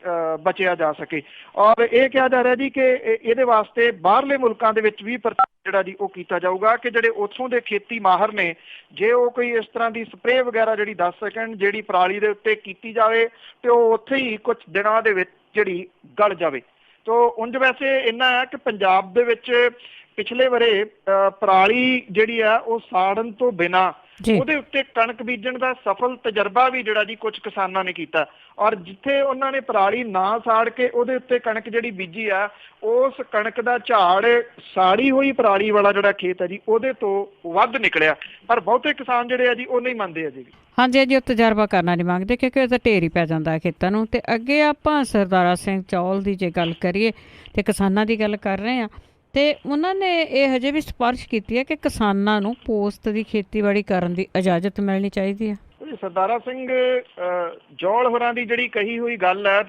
Speaker 2: ਬਚਿਆ ਜਾ ਸਕੇ। ਔਰ ਇਹ ਕਿਹਾ ਜਾ ਰਿਹਾ ਜੀ ਕਿ ਇਹਦੇ ਵਾਸਤੇ ਬਾਹਰਲੇ ਮੁਲਕਾਂ ਦੇ ਵਿੱਚ ਵੀ ਜਿਹੜਾ ਜੀ ਉਹ ਕੀਤਾ ਜਾਊਗਾ ਕਿ ਜਿਹੜੇ ਉੱਥੋਂ ਦੇ ਖੇਤੀ ਮਾਹਰ ਨੇ ਜੇ ਉਹ ਕੋਈ ਇਸ ਤਰ੍ਹਾਂ ਦੀ ਸਪਰੇਅ ਵਗੈਰਾ ਜਿਹੜੀ ਦੱਸ ਸਕਣ ਜਿਹੜੀ ਪਰਾਲੀ ਦੇ ਉੱਤੇ ਕੀਤੀ ਜਾਵੇ ਤੇ ਉਹ ਉੱਥੇ ਹੀ ਕੁਝ ਦਿਨਾਂ ਦੇ ਵਿੱਚ ਜਿਹੜੀ ਗਲ ਜਾਵੇ। ਤੋ ਉਂਝ ਵੈਸੇ ਇੰਨਾ ਹੈ ਕਿ ਪੰਜਾਬ ਦੇ ਵਿੱਚ ਪਿਛਲੇ ਵਰੇ ਪਰਾਲੀ ਜਿਹੜੀ ਆ ਉਹ ਸਾੜਨ ਤੋਂ ਬਿਨਾਂ ਉਹਦੇ ਉੱਤੇ ਕਣਕ ਬੀਜਣ ਦਾ ਸਫਲ ਤਜਰਬਾ ਵੀ ਜਿਹੜਾ ਜੀ ਕੁਝ ਕਿਸਾਨਾਂ ਨੇ ਕੀਤਾ। ਔਰ ਜਿੱਥੇ ਉਹਨਾਂ ਨੇ ਪਰਾਲੀ ਨਾ ਸਾੜ ਕੇ ਉਹਦੇ ਉੱਤੇ ਕਣਕ ਜਿਹੜੀ ਬੀਜੀ ਆ ਉਸ ਕਣਕ ਦਾ ਝਾੜ ਸਾੜੀ ਹੋਈ ਪਰਾਲੀ ਵਾਲਾ ਜਿਹੜਾ ਖੇਤ ਹੈ ਜੀ ਉਹਦੇ ਤੋਂ ਵੱਧ ਨਿਕਲਿਆ। ਪਰ ਬਹੁਤੇ ਕਿਸਾਨ ਜਿਹੜੇ ਆ ਜੀ ਉਹ ਨਹੀਂ ਮੰਨਦੇ ਅਜੇ ਵੀ।
Speaker 1: ਹਾਂਜੀ ਜੀ, ਉਹ ਤਜਰਬਾ ਕਰਨਾ ਨਹੀਂ ਮੰਗਦੇ ਕਿਉਂਕਿ ਉਹਦਾ ਢੇਰ ਹੀ ਪੈ ਜਾਂਦਾ ਖੇਤਾਂ ਨੂੰ। ਤੇ ਅੱਗੇ ਆਪਾਂ ਸਰਦਾਰਾ ਸਿੰਘ ਚੌਲ ਦੀ ਜੇ ਗੱਲ ਕਰੀਏ ਤੇ ਕਿਸਾਨਾਂ ਦੀ ਗੱਲ ਕਰ ਰਹੇ ਹਾਂ ਤੇ ਉਹਨਾਂ ਨੇ ਇਹ ਹਜੇ ਵੀ ਸਿਫਾਰਿਸ਼ ਕੀਤੀ ਹੈ ਕਿ ਕਿਸਾਨਾਂ ਨੂੰ ਪੋਸਤ ਦੀ ਖੇਤੀਬਾੜੀ ਕਰਨ ਦੀ ਇਜਾਜ਼ਤ ਮਿਲਣੀ ਚਾਹੀਦੀ ਹੈ।
Speaker 2: ਸਰਦਾਰਾ ਸਿੰਘ ਜੌਲ ਹੋਰਾਂ ਦੀ ਜਿਹੜੀ ਕਹੀ ਹੋਈ ਗੱਲ ਹੈ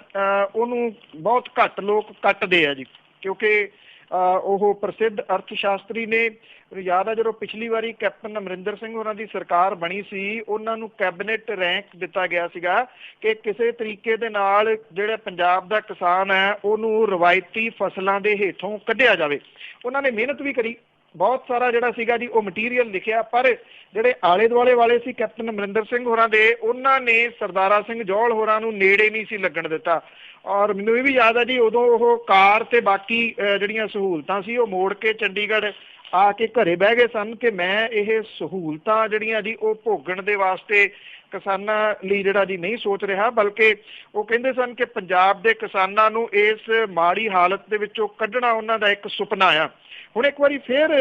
Speaker 2: ਉਹਨੂੰ ਬਹੁਤ ਘੱਟ ਲੋਕ ਕੱਟਦੇ ਆ ਜੀ ਕਿਉਂਕਿ ਉਹ ਪ੍ਰਸਿੱਧ ਅਰਥ ਸ਼ਾਸਤਰੀ ਨੇ। ਯਾਦ ਆ ਜਦੋਂ ਪਿਛਲੀ ਵਾਰੀ ਕੈਪਟਨ ਅਮਰਿੰਦਰ ਸਿੰਘ ਹੋਰਾਂ ਦੀ ਸਰਕਾਰ ਬਣੀ ਸੀ, ਉਹਨਾਂ ਨੂੰ ਕੈਬਨਿਟ ਰੈਂਕ ਦਿੱਤਾ ਗਿਆ ਸੀਗਾ ਕਿ ਕਿਸੇ ਤਰੀਕੇ ਦੇ ਨਾਲ ਜਿਹੜਾ ਪੰਜਾਬ ਦਾ ਕਿਸਾਨ ਹੈ ਉਹਨੂੰ ਰਵਾਇਤੀ ਫਸਲਾਂ ਦੇ ਹੇਠੋਂ ਕੱਢਿਆ ਜਾਵੇ। ਉਹਨਾਂ ਨੇ ਮਿਹਨਤ ਵੀ ਕਰੀ, ਬਹੁਤ ਸਾਰਾ ਜਿਹੜਾ ਸੀਗਾ ਜੀ ਉਹ ਮਟੀਰੀਅਲ ਲਿਖਿਆ, ਪਰ ਜਿਹੜੇ ਆਲੇ ਦੁਆਲੇ ਵਾਲੇ ਸੀ ਕੈਪਟਨ ਅਮਰਿੰਦਰ ਸਿੰਘ ਹੋਰਾਂ ਦੇ, ਉਹਨਾਂ ਨੇ ਸਰਦਾਰਾ ਸਿੰਘ ਜੌਹਲ ਹੋਰਾਂ ਨੂੰ ਨੇੜੇ ਨਹੀਂ ਸੀ ਲੱਗਣ ਦਿੱਤਾ। ਔਰ ਮੈਨੂੰ ਇਹ ਵੀ ਯਾਦ ਆ ਜੀ, ਉਦੋਂ ਉਹ ਕਾਰ ਤੇ ਬਾਕੀ ਜਿਹੜੀਆਂ ਸਹੂਲਤਾਂ ਸੀ ਉਹ ਮੋੜ ਕੇ ਚੰਡੀਗੜ੍ਹ ਆ ਕੇ ਘਰੇ ਬਹਿ ਗਏ ਸਨ ਕਿ ਮੈਂ ਇਹ ਸਹੂਲਤਾਂ ਜਿਹੜੀਆਂ ਜੀ ਉਹ ਭੋਗਣ ਦੇ ਵਾਸਤੇ ਕਿਸਾਨਾਂ ਲਈ ਜਿਹੜਾ ਜੀ ਨਹੀਂ ਸੋਚ ਰਿਹਾ, ਬਲਕਿ ਉਹ ਕਹਿੰਦੇ ਸਨ ਕਿ ਪੰਜਾਬ ਦੇ ਕਿਸਾਨਾਂ ਨੂੰ ਇਸ ਮਾੜੀ ਹਾਲਤ ਦੇ ਵਿੱਚੋਂ ਕੱਢਣਾ ਉਹਨਾਂ ਦਾ ਇੱਕ ਸੁਪਨਾ ਆ। ਹੁਣ ਇੱਕ ਵਾਰੀ ਫਿਰ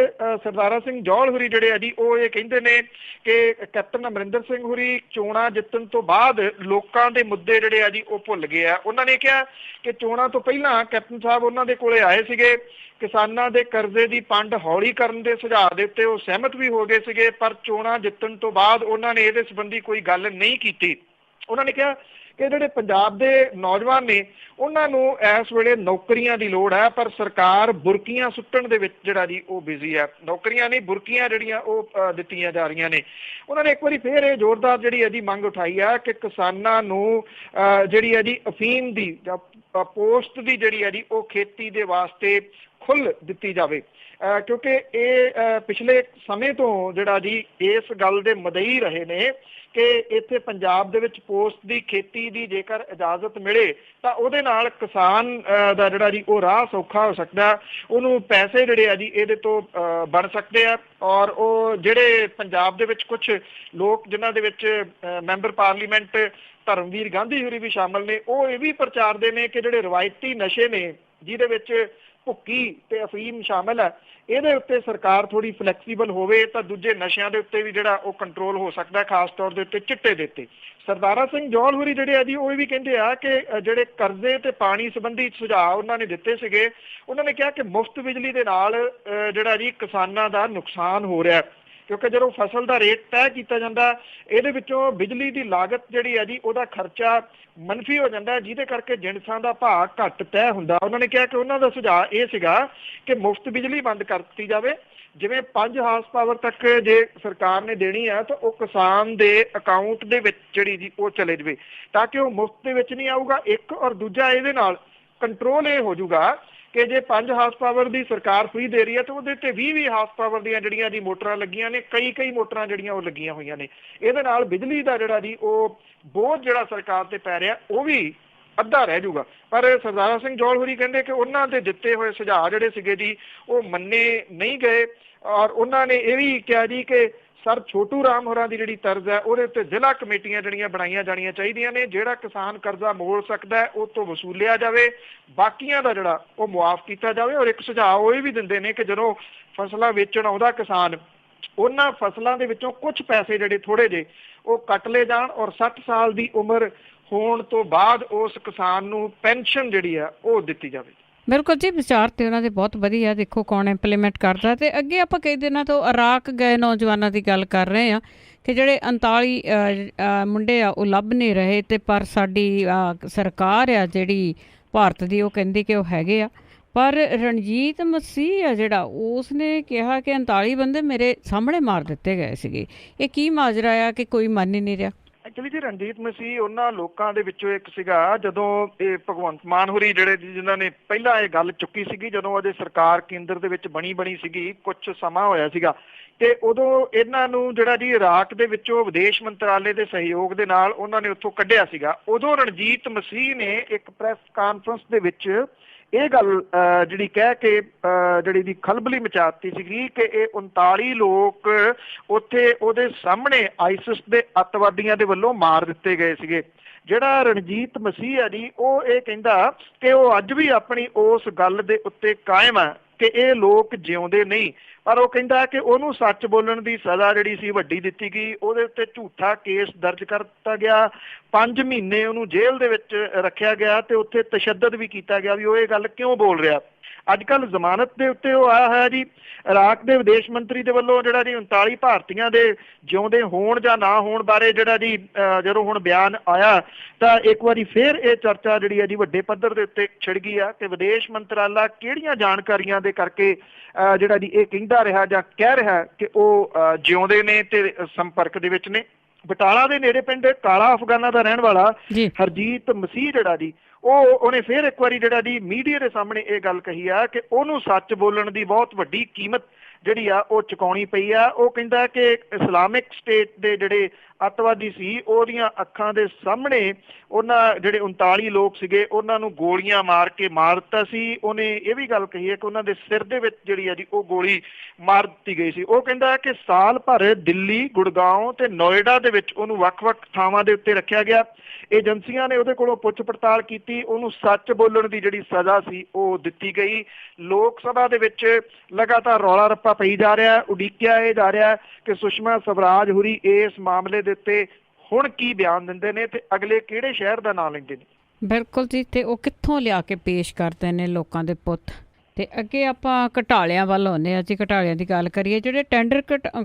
Speaker 2: ਸਰਦਾਰਾ ਸਿੰਘ ਜੌਹਲ ਹੋਰੀ ਜਿਹੜੇ ਆ ਜੀ ਉਹ ਇਹ ਕਹਿੰਦੇ ਨੇ ਕਿ ਕੈਪਟਨ ਅਮਰਿੰਦਰ ਸਿੰਘ ਹੋਰੀ ਚੋਣਾਂ ਜਿੱਤਣ ਤੋਂ ਬਾਅਦ ਲੋਕਾਂ ਦੇ ਮੁੱਦੇ ਜਿਹੜੇ ਆ ਜੀ ਉਹ ਭੁੱਲ ਗਏ ਆ। ਉਹਨਾਂ ਨੇ ਕਿਹਾ ਕਿ ਚੋਣਾਂ ਤੋਂ ਪਹਿਲਾਂ ਕੈਪਟਨ ਸਾਹਿਬ ਉਹਨਾਂ ਦੇ ਕੋਲੇ ਆਏ ਸੀਗੇ, ਕਿਸਾਨਾਂ ਦੇ ਕਰਜ਼ੇ ਦੀ ਪੰਡ ਹੌਲੀ ਕਰਨ ਦੇ ਸੁਝਾਅ ਦੇ ਉੱਤੇ ਉਹ ਸਹਿਮਤ ਵੀ ਹੋ ਗਏ ਸੀਗੇ, ਪਰ ਚੋਣਾਂ ਜਿੱਤਣ ਤੋਂ ਬਾਅਦ ਉਹਨਾਂ ਨੇ ਇਹਦੇ ਸੰਬੰਧੀ ਕੋਈ ਗੱਲ ਨਹੀਂ ਕੀਤੀ। ਉਹਨਾਂ ਨੇ ਕਿਹਾ ਕਿ ਜਿਹੜੇ ਪੰਜਾਬ ਦੇ ਨੌਜਵਾਨ ਨੇ ਉਹਨਾਂ ਨੂੰ ਇਸ ਵੇਲੇ ਨੌਕਰੀਆਂ ਦੀ ਲੋੜ ਹੈ, ਪਰ ਸਰਕਾਰ ਬੁਰਕੀਆਂ ਸੁੱਟਣ ਦੇ ਵਿੱਚ ਜਿਹੜਾ ਜੀ ਉਹ ਬਿਜ਼ੀ ਹੈ। ਨੌਕਰੀਆਂ ਨਹੀਂ, ਬੁਰਕੀਆਂ ਜਿਹੜੀਆਂ ਉਹ ਦਿੱਤੀਆਂ ਜਾ ਰਹੀਆਂ ਨੇ। ਉਹਨਾਂ ਨੇ ਇੱਕ ਵਾਰੀ ਫਿਰ ਇਹ ਜ਼ੋਰਦਾਰ ਜਿਹੜੀ ਇਹਦੀ ਮੰਗ ਉਠਾਈ ਆ ਕਿ ਕਿਸਾਨਾਂ ਨੂੰ ਜਿਹੜੀ ਹੈ ਜੀ ਅਫੀਮ ਦੀ ਜਾਂ ਪੋਸਟ ਦੀ ਜਿਹੜੀ ਹੈ ਜੀ ਉਹ ਖੇਤੀ ਦੇ ਵਾਸਤੇ ਖੁੱਲ੍ਹ ਦਿੱਤੀ ਜਾਵੇ, ਕਿਉਂਕਿ ਇਹ ਪਿਛਲੇ ਸਮੇਂ ਤੋਂ ਜਿਹੜਾ ਜੀ ਇਸ ਗੱਲ ਦੇ ਮਦਈ ਰਹੇ ਨੇ ਕਿ ਇੱਥੇ ਪੰਜਾਬ ਦੇ ਵਿੱਚ ਪੋਸਟ ਦੀ ਖੇਤੀ ਦੀ ਜੇਕਰ ਇਜਾਜ਼ਤ ਮਿਲੇ ਤਾਂ ਉਹਦੇ ਨਾਲ ਕਿਸਾਨ ਦਾ ਜਿਹੜਾ ਜੀ ਉਹ ਰਾਹ ਸੌਖਾ ਹੋ ਸਕਦਾ, ਉਹਨੂੰ ਪੈਸੇ ਜਿਹੜੇ ਆ ਜੀ ਇਹਦੇ ਤੋਂ ਬਣ ਸਕਦੇ ਆ। ਔਰ ਉਹ ਜਿਹੜੇ ਪੰਜਾਬ ਦੇ ਵਿੱਚ ਕੁਝ ਲੋਕ ਜਿਨ੍ਹਾਂ ਦੇ ਵਿੱਚ ਮੈਂਬਰ ਪਾਰਲੀਮੈਂਟ ਧਰਮਵੀਰ ਗਾਂਧੀ ਹੋਰੀ ਵੀ ਸ਼ਾਮਲ ਨੇ, ਉਹ ਇਹ ਵੀ ਪ੍ਰਚਾਰਦੇ ਨੇ ਕਿ ਜਿਹੜੇ ਰਵਾਇਤੀ ਨਸ਼ੇ ਨੇ ਜਿਹਦੇ ਵਿੱਚ ਭੁੱਕੀ ਤੇ ਅਫੀਮ ਸ਼ਾਮਲ ਹੈ, ਇਹਦੇ ਉੱਤੇ ਸਰਕਾਰ ਥੋੜੀ ਫਲੈਕਸੀਬਲ ਹੋਵੇ ਤਾਂ ਦੂਜੇ ਨਸ਼ਿਆਂ ਦੇ ਉੱਤੇ ਵੀ ਜਿਹੜਾ ਉਹ ਕੰਟਰੋਲ ਹੋ ਸਕਦਾ, ਖਾਸ ਤੌਰ ਦੇ ਉੱਤੇ ਚਿੱਟੇ ਦੇ ਉੱਤੇ। ਸਰਦਾਰਾ ਸਿੰਘ ਜੌਹਲ ਹੋਰੀ ਜਿਹੜੇ ਆ ਜੀ ਉਹ ਵੀ ਕਹਿੰਦੇ ਆ ਕਿ ਜਿਹੜੇ ਕਰਜ਼ੇ ਤੇ ਪਾਣੀ ਸੰਬੰਧੀ ਸੁਝਾਅ ਉਹਨਾਂ ਨੇ ਦਿੱਤੇ ਸੀਗੇ, ਉਹਨਾਂ ਨੇ ਕਿਹਾ ਕਿ ਮੁਫਤ ਬਿਜਲੀ ਦੇ ਨਾਲ ਜਿਹੜਾ ਜੀ ਕਿਸਾਨਾਂ ਦਾ ਨੁਕਸਾਨ ਹੋ ਰਿਹਾ, ਕਿਉਂਕਿ ਜਦੋਂ ਫਸਲ ਦਾ ਰੇਟ ਤੈਅ ਕੀਤਾ ਜਾਂਦਾ ਇਹਦੇ ਵਿੱਚੋਂ ਬਿਜਲੀ ਦੀ ਲਾਗਤ ਜਿਹੜੀ ਹੈ ਜੀ ਉਹਦਾ ਖਰਚਾ ਮੰਨਫੀ ਹੋ ਜਾਂਦਾ, ਜਿਹਦੇ ਕਰਕੇ ਜਿਣਸਾਂ ਦਾ ਭਾਅ ਘੱਟ ਤੈਅ ਹੁੰਦਾ। ਉਹਨਾਂ ਨੇ ਕਿਹਾ ਕਿ ਉਹਨਾਂ ਦਾ ਸੁਝਾਅ ਇਹ ਸੀਗਾ ਕਿ ਮੁਫਤ ਬਿਜਲੀ ਬੰਦ ਕਰ ਦਿੱਤੀ ਜਾਵੇ, ਜਿਵੇਂ 5 ਹਾਰਸ ਪਾਵਰ ਤੱਕ ਜੇ ਸਰਕਾਰ ਨੇ ਦੇਣੀ ਹੈ ਤਾਂ ਉਹ ਕਿਸਾਨ ਦੇ ਅਕਾਊਂਟ ਦੇ ਵਿੱਚ ਜਿਹੜੀ ਜੀ ਉਹ ਚਲੇ ਜਾਵੇ, ਤਾਂ ਕਿ ਉਹ ਮੁਫਤ ਦੇ ਵਿੱਚ ਨਹੀਂ ਆਊਗਾ ਇੱਕ, ਔਰ ਦੂਜਾ ਇਹਦੇ ਨਾਲ ਕੰਟਰੋਲ ਇਹ ਹੋ ਜਾਊਗਾ ਕਿ ਜੇ 5 ਹਾਰਸ ਪਾਵਰ ਦੀ ਸਰਕਾਰ ਫ੍ਰੀ ਦੇ ਰਹੀ ਹੈ ਤਾਂ ਉਹਦੇ ਤੇ 20 ਹਾਰਸ ਪਾਵਰ ਦੀਆਂ ਜਿਹੜੀਆਂ ਜੀ ਮੋਟਰਾਂ ਲੱਗੀਆਂ ਨੇ, ਕਈ ਮੋਟਰਾਂ ਜਿਹੜੀਆਂ ਉਹ ਲੱਗੀਆਂ ਹੋਈਆਂ ਨੇ। ਇਹਦੇ ਨਾਲ ਬਿਜਲੀ ਦਾ ਜਿਹੜਾ ਜੀ ਉਹ ਬੋਝ ਜਿਹੜਾ ਸਰਕਾਰ ਤੇ ਪੈ ਰਿਹਾ ਉਹ ਵੀ ਅੱਧਾ ਰਹਿ ਜਾਊਗਾ। ਪਰ ਸਰਦਾਰਾ ਸਿੰਘ ਜੌਹਲ ਹੋਰੀ ਕਹਿੰਦੇ ਕਿ ਉਹਨਾਂ ਦੇ ਦਿੱਤੇ ਹੋਏ ਸੁਝਾਅ ਜਿਹੜੇ ਸੀਗੇ ਜੀ ਉਹ ਮੰਨੇ ਨਹੀਂ ਗਏ, ਔਰ ਉਹਨਾਂ ਨੇ ਇਹ ਵੀ ਕਿਹਾ ਜੀ ਕਿ ਸਰ ਛੋਟੂ ਰਾਮ ਹੋਰਾਂ ਦੀ ਜਿਹੜੀ ਤਰਜ਼ ਹੈ ਉਹਦੇ ਉੱਤੇ ਜ਼ਿਲ੍ਹਾ ਕਮੇਟੀਆਂ ਜਿਹੜੀਆਂ ਬਣਾਈਆਂ ਜਾਣੀਆਂ ਚਾਹੀਦੀਆਂ ਨੇ, ਜਿਹੜਾ ਕਿਸਾਨ ਕਰਜ਼ਾ ਮੋੜ ਸਕਦਾ ਉਹ ਤੋਂ ਵਸੂਲਿਆ ਜਾਵੇ, ਬਾਕੀਆਂ ਦਾ ਜਿਹੜਾ ਉਹ ਮੁਆਫ ਕੀਤਾ ਜਾਵੇ। ਔਰ ਇੱਕ ਸੁਝਾਅ ਉਹ ਇਹ ਵੀ ਦਿੰਦੇ ਨੇ ਕਿ ਜਦੋਂ ਫਸਲਾਂ ਵੇਚਣ ਆਉਂਦਾ ਕਿਸਾਨ, ਉਹਨਾਂ ਫਸਲਾਂ ਦੇ ਵਿੱਚੋਂ ਕੁਝ ਪੈਸੇ ਜਿਹੜੇ ਥੋੜੇ ਜਿਹੇ ਉਹ ਕੱਟ ਲਏ ਜਾਣ, ਔਰ 60 ਸਾਲ ਦੀ ਉਮਰ ਹੋਣ ਤੋਂ ਬਾਅਦ ਉਸ ਕਿਸਾਨ ਨੂੰ ਪੈਨਸ਼ਨ ਜਿਹੜੀ ਆ ਉਹ ਦਿੱਤੀ ਜਾਵੇ।
Speaker 1: ਬਿਲਕੁਲ ਜੀ, ਵਿਚਾਰ ਤੇ ਉਹਨਾਂ ਦੇ ਬਹੁਤ ਵਧੀਆ, ਦੇਖੋ ਕੌਣ ਇੰਪਲੀਮੈਂਟ ਕਰਦਾ। ਤੇ ਅੱਗੇ ਆਪਾਂ ਕਈ ਦਿਨਾਂ ਤੋਂ ਇਰਾਕ ਗਏ ਨੌਜਵਾਨਾਂ ਦੀ ਗੱਲ ਕਰ ਰਹੇ ਹਾਂ ਕਿ ਜਿਹੜੇ 39 ਮੁੰਡੇ ਆ ਉਹ ਲੱਭ ਨਹੀਂ ਰਹੇ, ਤੇ ਪਰ ਸਾਡੀ ਸਰਕਾਰ ਆ ਜਿਹੜੀ ਭਾਰਤ ਦੀ ਉਹ ਕਹਿੰਦੀ ਕਿ ਉਹ ਹੈਗੇ ਆ। ਪਰ ਰਣਜੀਤ ਮਸੀਹ ਆ ਜਿਹੜਾ ਉਸ ਨੇ ਕਿਹਾ ਕਿ 39 ਬੰਦੇ ਮੇਰੇ ਸਾਹਮਣੇ ਮਾਰ ਦਿੱਤੇ ਗਏ ਸੀਗੇ। ਇਹ ਕੀ ਮਾਜਰਾ ਆ ਕਿ ਕੋਈ ਮੰਨ ਹੀ ਨਹੀਂ ਰਿਹਾ?
Speaker 2: ਐਕਚੁਅਲੀ ਜੀ ਰਣਜੀਤ ਮਸੀਹ ਉਹਨਾਂ ਲੋਕਾਂ ਦੇ ਵਿੱਚੋਂ ਇੱਕ ਸੀਗਾ ਜਦੋਂ ਇਹ ਭਗਵੰਤ ਮਾਨ ਹੋਰੀ ਜਿਹੜੇ ਜਿਨ੍ਹਾਂ ਨੇ ਪਹਿਲਾਂ ਇਹ ਗੱਲ ਚੁੱਕੀ ਸੀਗੀ, ਜਦੋਂ ਅਜੇ ਸਰਕਾਰ ਕੇਂਦਰ ਦੇ ਵਿੱਚ ਬਣੀ ਸੀਗੀ, ਕੁਝ ਸਮਾਂ ਹੋਇਆ ਸੀਗਾ, ਤੇ ਉਦੋਂ ਇਹਨਾਂ ਨੂੰ ਜਿਹੜਾ ਜੀ ਇਰਾਕ ਦੇ ਵਿੱਚੋਂ ਵਿਦੇਸ਼ ਮੰਤਰਾਲੇ ਦੇ ਸਹਿਯੋਗ ਦੇ ਨਾਲ ਉਹਨਾਂ ਨੇ ਉੱਥੋਂ ਕੱਢਿਆ ਸੀਗਾ। ਉਦੋਂ ਰਣਜੀਤ ਮਸੀਹ ਨੇ ਇੱਕ ਪ੍ਰੈਸ ਕਾਨਫਰੰਸ ਦੇ ਵਿੱਚ ਇਹ ਗੱਲ ਜਿਹੜੀ ਕਹਿ ਕੇ ਜਿਹੜੀ ਦੀ ਖਲਬਲੀ ਮਚਾਤੀ ਸੀਗੀ ਕਿ ਇਹ 39 ਲੋਕ ਉੱਥੇ ਉਹਦੇ ਸਾਹਮਣੇ ਆਈਸਿਸ ਦੇ ਅੱਤਵਾਦੀਆਂ ਦੇ ਵੱਲੋਂ ਮਾਰ ਦਿੱਤੇ ਗਏ ਸੀਗੇ। ਜਿਹੜਾ ਰਣਜੀਤ ਮਸੀਹ ਹੈ ਜੀ ਉਹ ਇਹ ਕਹਿੰਦਾ ਕਿ ਉਹ ਅੱਜ ਵੀ ਆਪਣੀ ਉਸ ਗੱਲ ਦੇ ਉੱਤੇ ਕਾਇਮ ਹੈ ਕਿ ਇਹ ਲੋਕ ਜਿਉਂਦੇ ਨਹੀਂ, ਪਰ ਉਹ ਕਹਿੰਦਾ ਕਿ ਉਹਨੂੰ ਸੱਚ ਬੋਲਣ ਦੀ ਸਜ਼ਾ ਜਿਹੜੀ ਸੀ ਵੱਡੀ ਦਿੱਤੀ ਗਈ, ਉਹਦੇ ਉੱਤੇ ਝੂਠਾ ਕੇਸ ਦਰਜ ਕਰ ਦਿੱਤਾ ਗਿਆ, 5 ਮਹੀਨੇ ਉਹਨੂੰ ਜੇਲ੍ਹ ਦੇ ਵਿੱਚ ਰੱਖਿਆ ਗਿਆ ਤੇ ਉੱਥੇ ਤਸ਼ੱਦਦ ਵੀ ਕੀਤਾ ਗਿਆ ਵੀ ਉਹ ਇਹ ਗੱਲ ਕਿਉਂ ਬੋਲ ਰਿਹਾ। ਅੱਜ ਕੱਲ੍ਹ ਜ਼ਮਾਨਤ ਦੇ ਉੱਤੇ ਉਹ ਆਇਆ ਹੋਇਆ ਜੀ। ਇਰਾਕ ਦੇ ਵਿਦੇਸ਼ ਮੰਤਰੀ ਦੇ ਵੱਲੋਂ ਜਿਹੜਾ ਜੀ 39 ਭਾਰਤੀਆਂ ਦੇ ਜਿਉਂਦੇ ਹੋਣ ਜਾਂ ਨਾ ਹੋਣ ਬਾਰੇ ਜਿਹੜਾ ਜੀ ਜਦੋਂ ਹੁਣ ਬਿਆਨ ਆਇਆ ਤਾਂ ਇੱਕ ਵਾਰੀ ਫਿਰ ਇਹ ਚਰਚਾ ਜਿਹੜੀ ਹੈ ਜੀ ਵੱਡੇ ਪੱਧਰ ਦੇ ਉੱਤੇ ਛਿੜ ਗਈ ਆ ਕਿ ਵਿਦੇਸ਼ ਮੰਤਰਾਲਾ ਕਿਹੜੀਆਂ ਜਾਣਕਾਰੀਆਂ ਦੇ ਕਰਕੇ ਜਿਹੜਾ ਜੀ ਇਹ ਕਹਿੰਦਾ ਰਿਹਾ ਜਾਂ ਕਹਿ ਰਿਹਾ ਕਿ ਉਹ ਜਿਉਂਦੇ ਨੇ ਤੇ ਸੰਪਰਕ ਦੇ ਵਿੱਚ ਨੇ। ਬਟਾਲਾ ਦੇ ਨੇੜੇ ਪਿੰਡ ਕਾਲਾ ਅਫਗਾਨਾ ਦਾ ਰਹਿਣ ਵਾਲਾ ਹਰਜੀਤ ਮਸੀਹ ਜਿਹੜਾ ਜੀ ਉਹਨੇ ਫਿਰ ਇੱਕ ਵਾਰੀ ਜਿਹੜਾ ਜੀ ਮੀਡੀਆ ਦੇ ਸਾਹਮਣੇ ਇਹ ਗੱਲ ਕਹੀ ਆ ਕਿ ਉਹਨੂੰ ਸੱਚ ਬੋਲਣ ਦੀ ਬਹੁਤ ਵੱਡੀ ਕੀਮਤ ਜਿਹੜੀ ਆ ਉਹ ਚੁਕਾਉਣੀ ਪਈ ਆ। ਉਹ ਕਹਿੰਦਾ ਕਿ ਇਸਲਾਮਿਕ ਸਟੇਟ ਦੇ ਜਿਹੜੇ ਅੱਤਵਾਦੀ ਸੀ ਉਹਦੀਆਂ ਅੱਖਾਂ ਦੇ ਸਾਹਮਣੇ ਉਹਨਾਂ ਜਿਹੜੇ 39 ਲੋਕ ਸੀਗੇ ਉਹਨਾਂ ਨੂੰ ਗੋਲੀਆਂ ਮਾਰ ਕੇ ਮਾਰ ਦਿੱਤਾ ਸੀ। ਉਹਨੇ ਇਹ ਵੀ ਗੱਲ ਕਹੀ ਹੈ ਕਿ ਉਹਨਾਂ ਦੇ ਸਿਰ ਦੇ ਵਿੱਚ ਜਿਹੜੀ ਆ ਜੀ ਉਹ ਗੋਲੀ ਮਾਰ ਦਿੱਤੀ ਗਈ ਸੀ। ਉਹ ਕਹਿੰਦਾ ਕਿ ਸਾਲ ਭਰ ਦਿੱਲੀ, ਗੁੜਗਾਉਂ ਤੇ ਨੋਇਡਾ ਦੇ ਵਿੱਚ ਉਹਨੂੰ ਵੱਖ-ਵੱਖ ਥਾਵਾਂ ਦੇ ਉੱਤੇ ਰੱਖਿਆ ਗਿਆ। ਏਜੰਸੀਆਂ ਨੇ ਉਹਦੇ ਕੋਲੋਂ ਪੁੱਛ ਪੜਤਾਲ ਕੀਤੀ, ਉਹਨੂੰ ਸੱਚ ਬੋਲਣ ਦੀ ਜਿਹੜੀ ਸਜ਼ਾ ਸੀ ਉਹ ਦਿੱਤੀ ਗਈ। ਲੋਕ ਸਭਾ ਦੇ ਵਿੱਚ ਲਗਾਤਾਰ ਰੌਲਾ ਰੱਪਾ ਪਈ ਜਾ ਰਿਹਾ, ਉਡੀਕਿਆ ਇਹ ਜਾ ਰਿਹਾ ਕਿ ਸੁਸ਼ਮਾ ਸਵਰਾਜ ਹੁਰੀ ਇਸ ਮਾਮਲੇ ਦੇ ਉੱਤੇ ਹੁਣ ਕੀ ਬਿਆਨ ਦਿੰਦੇ ਨੇ ਤੇ ਅਗਲੇ ਕਿਹੜੇ ਸ਼ਹਿਰ ਦਾ ਨਾਂ ਲੈਂਦੇ ਨੇ।
Speaker 1: ਬਿਲਕੁਲ ਜੀ, ਤੇ ਉਹ ਕਿੱਥੋਂ ਲਿਆ ਕੇ ਪੇਸ਼ ਕਰਦੇ ਨੇ ਲੋਕਾਂ ਦੇ ਪੁੱਤ। ਤੇ ਅੱਗੇ ਆਪਾਂ ਘਟਾਲਿਆਂ ਵੱਲ ਆਉਂਦੇ ਹਾਂ ਜੀ। ਘਟਾਲਿਆਂ ਦੀ ਗੱਲ ਕਰੀਏ, ਜਿਹੜੇ ਟੈਂਡਰ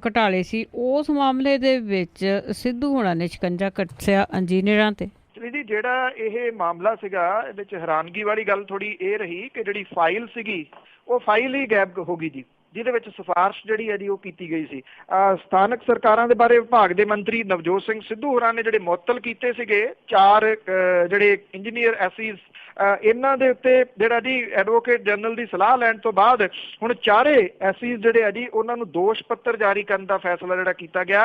Speaker 1: ਘਟਾਲੇ ਸੀ ਉਸ ਮਾਮਲੇ ਦੇ ਵਿੱਚ ਸਿੱਧੂ ਹੋਣਾ ਨੇ ਸ਼ਿਕੰਜਾ ਕੱਸਿਆ ਇੰਜੀਨੀਅਰਾਂ ਤੇ।
Speaker 2: ਜੀ ਜਿਹੜਾ ਇਹ ਮਾਮਲਾ ਸੀਗਾ ਇਹਦੇ ਚ ਹੈਰਾਨਗੀ ਵਾਲੀ ਗੱਲ ਥੋੜੀ ਇਹ ਰਹੀ ਕਿ ਜਿਹੜੀ ਫਾਈਲ ਸੀਗੀ ਉਹ ਫਾਈਲ ਹੀ ਗਾਇਬ ਹੋ ਗਈ ਜੀ, ਜਿਹਦੇ ਵਿੱਚ ਸਿਫਾਰਿਸ਼ ਜਿਹੜੀ ਹੈ ਜੀ ਉਹ ਕੀਤੀ ਗਈ ਸੀ। ਸਥਾਨਕ ਸਰਕਾਰਾਂ ਦੇ ਬਾਰੇ ਵਿਭਾਗ ਦੇ ਮੰਤਰੀ ਨਵਜੋਤ ਸਿੰਘ ਸਿੱਧੂ ਹੋਰਾਂ ਨੇ ਜਿਹੜੇ ਮੁਅੱਤਲ ਕੀਤੇ ਸੀਗੇ 4 ਜਿਹੜੇ ਇੰਜੀਨੀਅਰ ਐਸੀਜ਼, ਇਹਨਾਂ ਦੇ ਉੱਤੇ ਜਿਹੜਾ ਜੀ ਐਡਵੋਕੇਟ ਜਨਰਲ ਦੀ ਸਲਾਹ ਲੈਣ ਤੋਂ ਬਾਅਦ ਹੁਣ 4 ਐਸੀਜ਼ ਜਿਹੜੇ ਆ ਜੀ ਉਹਨਾਂ ਨੂੰ ਦੋਸ਼ ਪੱਤਰ ਜਾਰੀ ਕਰਨ ਦਾ ਫੈਸਲਾ ਜਿਹੜਾ ਕੀਤਾ ਗਿਆ।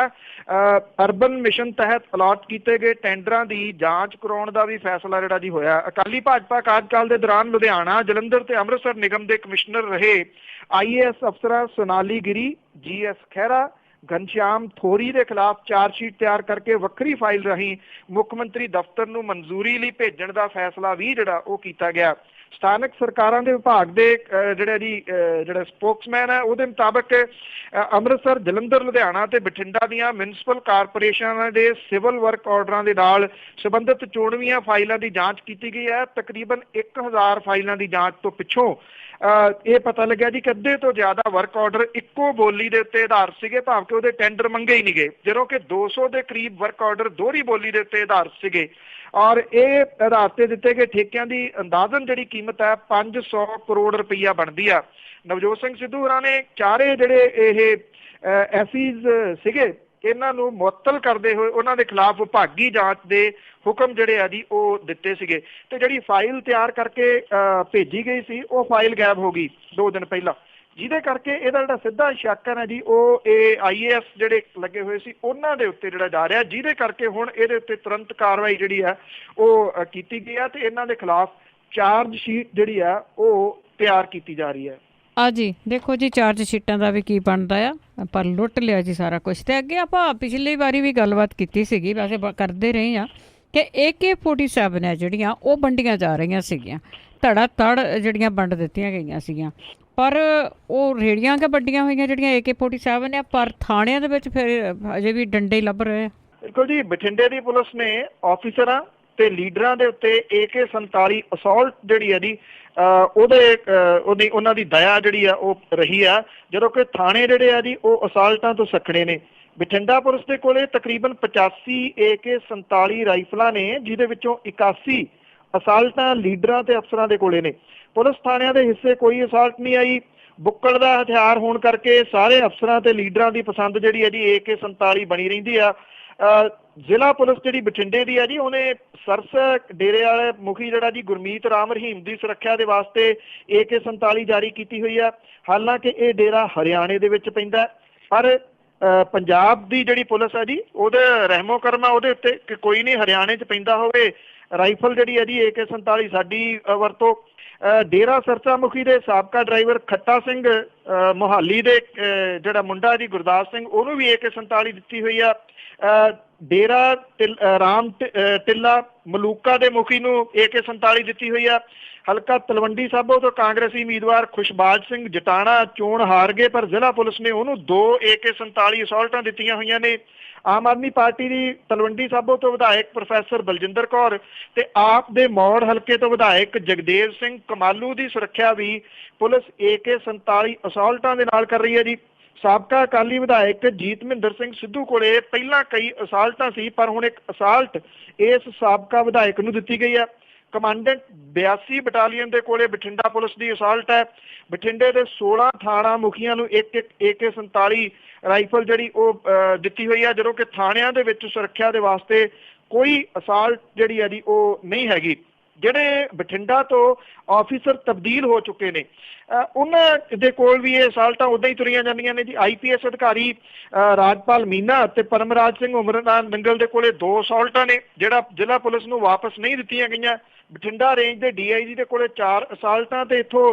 Speaker 2: ਅਰਬਨ ਮਿਸ਼ਨ ਤਹਿਤ ਅਲਾਟ ਕੀਤੇ ਗਏ ਟੈਂਡਰਾਂ ਦੀ ਜਾਂਚ ਕਰਾਉਣ ਦਾ ਵੀ ਫੈਸਲਾ ਜਿਹੜਾ ਜੀ ਹੋਇਆ। ਅਕਾਲੀ ਭਾਜਪਾ ਕਾਰਜਕਾਲ ਦੇ ਦੌਰਾਨ ਲੁਧਿਆਣਾ, ਜਲੰਧਰ ਤੇ ਅੰਮ੍ਰਿਤਸਰ ਨਿਗਮ ਦੇ ਕਮਿਸ਼ਨਰ ਰਹੇ IAS ਅਫਸਰਾਂ ਸੋਨਾਲੀ ਗਿਰੀ, GS ਖਹਿਰਾ, ਘਨਸ਼ਿਆਮ ਥੋਰੀ ਦੇ ਖਿਲਾਫ ਚਾਰਜਸ਼ੀਟ ਤਿਆਰ ਕਰਕੇ ਵੱਖਰੀ ਫਾਈਲ ਰਾਹੀਂ ਮੁੱਖ ਮੰਤਰੀ ਦਫ਼ਤਰ ਨੂੰ ਮਨਜ਼ੂਰੀ ਲਈ ਭੇਜਣ ਦਾ ਫੈਸਲਾ ਵੀ ਜਿਹੜਾ ਉਹ ਕੀਤਾ ਗਿਆ। ਸਥਾਨਕ ਸਰਕਾਰਾਂ ਦੇ ਵਿਭਾਗ ਦੇ ਜਿਹੜਾ ਸਪੋਕਸਮੈਨ ਹੈ ਉਹਦੇ ਮੁਤਾਬਕ ਅੰਮ੍ਰਿਤਸਰ, ਜਲੰਧਰ, ਲੁਧਿਆਣਾ ਤੇ ਬਠਿੰਡਾ ਦੀਆਂ ਮਿਊਨਿਸਪਲ ਕਾਰਪੋਰੇਸ਼ਨਾਂ ਦੇ ਸਿਵਲ ਵਰਕ ਆਰਡਰਾਂ ਦੇ ਨਾਲ ਸੰਬੰਧਿਤ 94 ਫਾਈਲਾਂ ਦੀ ਜਾਂਚ ਕੀਤੀ ਗਈ ਹੈ। ਤਕਰੀਬਨ 1000 ਫਾਈਲਾਂ ਦੀ ਜਾਂਚ ਤੋਂ ਪਿੱਛੋਂ ਇਹ ਪਤਾ ਲੱਗਿਆ ਜੀ ਕਿ ਅੱਧੇ ਤੋਂ ਜ਼ਿਆਦਾ ਵਰਕ ਆਰਡਰ ਇੱਕੋ ਬੋਲੀ ਦੇ ਉੱਤੇ ਆਧਾਰਿਤ ਸੀਗੇ, ਭਾਵ ਕਿ ਉਹਦੇ ਟੈਂਡਰ ਮੰਗੇ ਹੀ ਨਹੀਂ ਗਏ, ਜਦੋਂ ਕਿ 200 ਦੇ ਕਰੀਬ ਵਰਕ ਆਰਡਰ ਦੋਹਰੀ ਬੋਲੀ ਦੇ ਉੱਤੇ ਆਧਾਰਿਤ ਸੀਗੇ। ਔਰ ਇਹ ਆਧਾਰ ਤੇ ਦਿੱਤੇ ਗਏ ਠੇਕਿਆਂ ਦੀ ਅੰਦਾਜ਼ਨ ਜਿਹੜੀ ਕੀਮਤ ਹੈ 500 ਕਰੋੜ ਰੁਪਈਆ ਬਣਦੀ ਆ। ਨਵਜੋਤ ਸਿੰਘ ਸਿੱਧੂ ਹੋਰਾਂ ਨੇ 4 ਜਿਹੜੇ ਇਹ ਐਸੀਜ਼ ਸੀਗੇ ਇਹਨਾਂ ਨੂੰ ਮੁਅੱਤਲ ਕਰਦੇ ਹੋਏ ਉਹਨਾਂ ਦੇ ਖਿਲਾਫ ਵਿਭਾਗੀ ਜਾਂਚ ਦੇ ਹੁਕਮ ਜਿਹੜੇ ਆ ਜੀ ਉਹ ਦਿੱਤੇ ਸੀਗੇ। ਤੇ ਜਿਹੜੀ ਫਾਈਲ ਤਿਆਰ ਕਰਕੇ ਭੇਜੀ ਗਈ ਸੀ ਉਹ ਫਾਈਲ ਗਾਇਬ ਹੋ ਗਈ 2 ਦਿਨ ਪਹਿਲਾਂ, ਜਿਹਦੇ ਕਰਕੇ ਇਹਦਾ ਜਿਹੜਾ ਸਿੱਧਾ ਸ਼ੱਕ ਹੈ ਜੀ ਉਹ ਇਹ IAS ਜਿਹੜੇ ਲੱਗੇ ਹੋਏ ਸੀ ਉਹਨਾਂ ਦੇ ਉੱਤੇ ਜਿਹੜਾ ਜਾ ਰਿਹਾ, ਜਿਹਦੇ ਕਰਕੇ ਹੁਣ ਇਹਦੇ ਉੱਤੇ ਤੁਰੰਤ ਕਾਰਵਾਈ ਜਿਹੜੀ ਹੈ ਉਹ ਕੀਤੀ ਗਈ ਹੈ ਤੇ ਇਹਨਾਂ ਦੇ ਖਿਲਾਫ ਚਾਰਜ ਸ਼ੀਟ ਜਿਹੜੀ ਆ ਉਹ ਤਿਆਰ ਕੀਤੀ ਜਾ ਰਹੀ ਹੈ।
Speaker 1: ਜੀ ਦੇਖੋ ਜੀ, ਚਾਰਜ ਸ਼ੀਟਾਂ ਦਾ ਵੀ ਕੀ ਬਣਦਾ ਆ, ਪਰ ਲੁੱਟ ਲਿਆ ਜੀ ਸਾਰਾ ਕੁਛ। ਤੇ ਅੱਗੇ ਆਪਾਂ ਪਿਛਲੀ ਵਾਰੀ ਵੀ ਗੱਲਬਾਤ ਕੀਤੀ ਸੀਗੀ, ਵੈਸੇ ਕਰਦੇ ਰਹੇ ਹਾਂ ਕਿ AK-47 ਹੈ ਜਿਹੜੀਆਂ ਉਹ ਵੰਡੀਆਂ ਜਾ ਰਹੀਆਂ ਸੀਗੀਆਂ, ਧੜਾ ਧੜ ਜਿਹੜੀਆਂ ਵੰਡ ਦਿੱਤੀਆਂ ਗਈਆਂ ਸੀਗੀਆਂ, ਪਰ ਉਹ ਰੇੜੀਆਂ ਕਿ ਵੱਡੀਆਂ ਹੋਈਆਂ ਜਿਹੜੀਆਂ AK-47 ਆ, ਪਰ ਥਾਣਿਆਂ ਦੇ ਵਿੱਚ ਫਿਰ ਅਜੇ ਵੀ ਡੰਡੇ ਹੀ ਲੱਭ ਰਹੇ ਆ।
Speaker 2: ਬਿਲਕੁਲ ਜੀ, ਬਠਿੰਡੇ ਦੀ ਪੁਲਿਸ ਨੇ ਆਫਿਸਰਾਂ ਤੇ ਲੀਡਰਾਂ ਦੇ ਉੱਤੇ AK-47 ਅਸੌਲਟ ਜਿਹੜੀ ਹੈ ਜੀ ਉਹਨਾਂ ਦੀ ਦਇਆ ਜਿਹੜੀ ਆ ਉਹ ਰਹੀ ਆ, ਜਦੋਂ ਕਿ ਥਾਣੇ ਜਿਹੜੇ ਆ ਜੀ ਉਹ ਅਸਾਲਟਾਂ ਤੋਂ ਸੱਖਣੇ ਨੇ। ਬਠਿੰਡਾ ਪੁਲਿਸ ਦੇ ਕੋਲੇ ਤਕਰੀਬਨ 85 AK-47 ਰਾਈਫਲਾਂ ਨੇ, ਜਿਹਦੇ ਵਿੱਚੋਂ 81 ਅਸਾਲਟਾਂ ਲੀਡਰਾਂ ਤੇ ਅਫਸਰਾਂ ਦੇ ਕੋਲੇ ਨੇ। ਪੁਲਿਸ ਥਾਣਿਆਂ ਦੇ ਹਿੱਸੇ ਕੋਈ ਅਸਾਲਟ ਨਹੀਂ ਆਈ। ਬੁੱਕਲ ਦਾ ਹਥਿਆਰ ਹੋਣ ਕਰਕੇ ਸਾਰੇ ਅਫਸਰਾਂ ਤੇ ਲੀਡਰਾਂ ਦੀ ਪਸੰਦ ਜਿਹੜੀ ਹੈ ਜੀ AK-47 ਬਣੀ ਰਹਿੰਦੀ ਆ। ਜ਼ਿਲ੍ਹਾ ਪੁਲਿਸ ਜਿਹੜੀ ਬਠਿੰਡੇ ਦੀ ਹੈ ਜੀ ਉਹਨੇ ਸਰਸ ਡੇਰੇ ਵਾਲੇ ਮੁਖੀ ਜਿਹੜਾ ਜੀ ਗੁਰਮੀਤ ਰਾਮ ਰਹੀਮ ਦੀ ਸੁਰੱਖਿਆ ਦੇ ਵਾਸਤੇ AK-47 ਜਾਰੀ ਕੀਤੀ ਹੋਈ ਆ। ਹਾਲਾਂਕਿ ਇਹ ਡੇਰਾ ਹਰਿਆਣੇ ਦੇ ਵਿੱਚ ਪੈਂਦਾ, ਪਰ ਪੰਜਾਬ ਦੀ ਜਿਹੜੀ ਪੁਲਿਸ ਹੈ ਜੀ ਉਹਦੇ ਰਹਿਮੋ ਕਰਮਾ ਉਹਦੇ ਉੱਤੇ ਕਿ ਕੋਈ ਨਹੀਂ ਹਰਿਆਣੇ 'ਚ ਪੈਂਦਾ ਹੋਵੇ ਰਾਈਫਲ ਜਿਹੜੀ ਹੈ ਜੀ AK-47 ਸਾਡੀ ਵਰਤੋਂ। ਡੇਰਾ ਸਰਸਾ ਮੁਖੀ ਦੇ ਸਾਬਕਾ ਡਰਾਈਵਰ ਖੱਟਾ ਸਿੰਘ, ਮੋਹਾਲੀ ਦੇ ਜਿਹੜਾ ਮੁੰਡਾ ਜੀ ਗੁਰਦਾਸ ਸਿੰਘ, ਉਹਨੂੰ ਵੀ AK-47 ਦਿੱਤੀ ਹੋਈ ਆ। ਡੇਰਾ ਰਾਮ ਟਿੱਲਾ ਮਲੂਕਾ ਦੇ ਮੁਖੀ ਨੂੰ AK-47 ਦਿੱਤੀ ਹੋਈ ਆ। ਹਲਕਾ ਤਲਵੰਡੀ ਸਾਬੋ ਤੋਂ ਕਾਂਗਰਸੀ ਉਮੀਦਵਾਰ ਖੁਸ਼ਬਾਜ ਸਿੰਘ ਜਟਾਣਾ ਚੋਣ ਹਾਰ ਗਏ, ਪਰ ਜ਼ਿਲ੍ਹਾ ਪੁਲਿਸ ਨੇ ਉਹਨੂੰ 2 AK-47 ਅਸੌਲਟਾਂ ਦਿੱਤੀਆਂ ਹੋਈਆਂ ਨੇ। ਆਮ ਆਦਮੀ ਪਾਰਟੀ ਦੀ ਤਲਵੰਡੀ ਸਾਬੋ ਤੋਂ ਵਿਧਾਇਕ ਪ੍ਰੋਫੈਸਰ ਬਲਜਿੰਦਰ ਕੌਰ ਤੇ ਆਪ ਦੇ ਮੌੜ ਹਲਕੇ ਤੋਂ ਵਿਧਾਇਕ ਜਗਦੇਵ ਸਿੰਘ ਕਮਾਲੂ ਦੀ ਸੁਰੱਖਿਆ ਵੀ ਪੁਲਿਸ AK-47 ਅਸਾਲਟਾਂ ਦੇ ਨਾਲ ਕਰ ਰਹੀ ਹੈ ਜੀ। ਸਾਬਕਾ ਅਕਾਲੀ ਵਿਧਾਇਕ ਜੀਤ ਮਹਿੰਦਰ ਸਿੰਘ ਸਿੱਧੂ ਕੋਲੇ ਪਹਿਲਾਂ ਕਈ ਅਸਾਲਟਾਂ ਸੀ, ਪਰ ਹੁਣ ਇੱਕ ਅਸਾਲਟ ਇਸ ਸਾਬਕਾ ਵਿਧਾਇਕ ਨੂੰ ਦਿੱਤੀ ਗਈ ਹੈ। ਕਮਾਂਡੈਂਟ 82 ਬਟਾਲੀਅਨ ਦੇ ਕੋਲੇ ਬਠਿੰਡਾ ਪੁਲਿਸ ਦੀ ਅਸਾਲਟ ਹੈ। ਬਠਿੰਡੇ ਦੇ 16 ਥਾਣਾ ਮੁਖੀਆਂ ਨੂੰ ਇੱਕ AK-47 ਰਾਈਫਲ ਜਿਹੜੀ ਉਹ ਦਿੱਤੀ ਹੋਈ ਹੈ, ਜਦੋਂ ਕਿ ਥਾਣਿਆਂ ਦੇ ਵਿੱਚ ਸੁਰੱਖਿਆ ਦੇ ਵਾਸਤੇ ਕੋਈ ਅਸਾਲਟ ਜਿਹੜੀ ਹੈ ਜੀ ਉਹ ਨਹੀਂ ਹੈਗੀ। ਜਿਹੜੇ ਬਠਿੰਡਾ ਤੋਂ ਆਫੀਸਰ ਤਬਦੀਲ ਹੋ ਚੁੱਕੇ ਨੇ ਉਹਨਾਂ ਦੇ ਕੋਲ ਵੀ ਇਹ ਅਸਾਲਟਾਂ ਉਦਾਂ ਹੀ ਤੁਰੀਆਂ ਜਾਂਦੀਆਂ ਨੇ ਜੀ। IPS ਅਧਿਕਾਰੀ ਰਾਜਪਾਲ ਮੀਨਾ ਅਤੇ ਪਰਮਰਾਜ ਸਿੰਘ ਉਮਰਨਾਨ ਨੰਗਲ ਦੇ ਕੋਲੇ 2 ਅਸਾਲਟਾਂ ਨੇ, ਜਿਹੜਾ ਜ਼ਿਲ੍ਹਾ ਪੁਲਿਸ ਨੂੰ ਵਾਪਸ ਨਹੀਂ ਦਿੱਤੀਆਂ ਗਈਆਂ। ਬਠਿੰਡਾ ਰੇਂਜ ਦੇ DIG ਦੇ ਕੋਲੇ 4 ਅਸਾਲਟਾਂ ਤੇ ਇੱਥੋਂ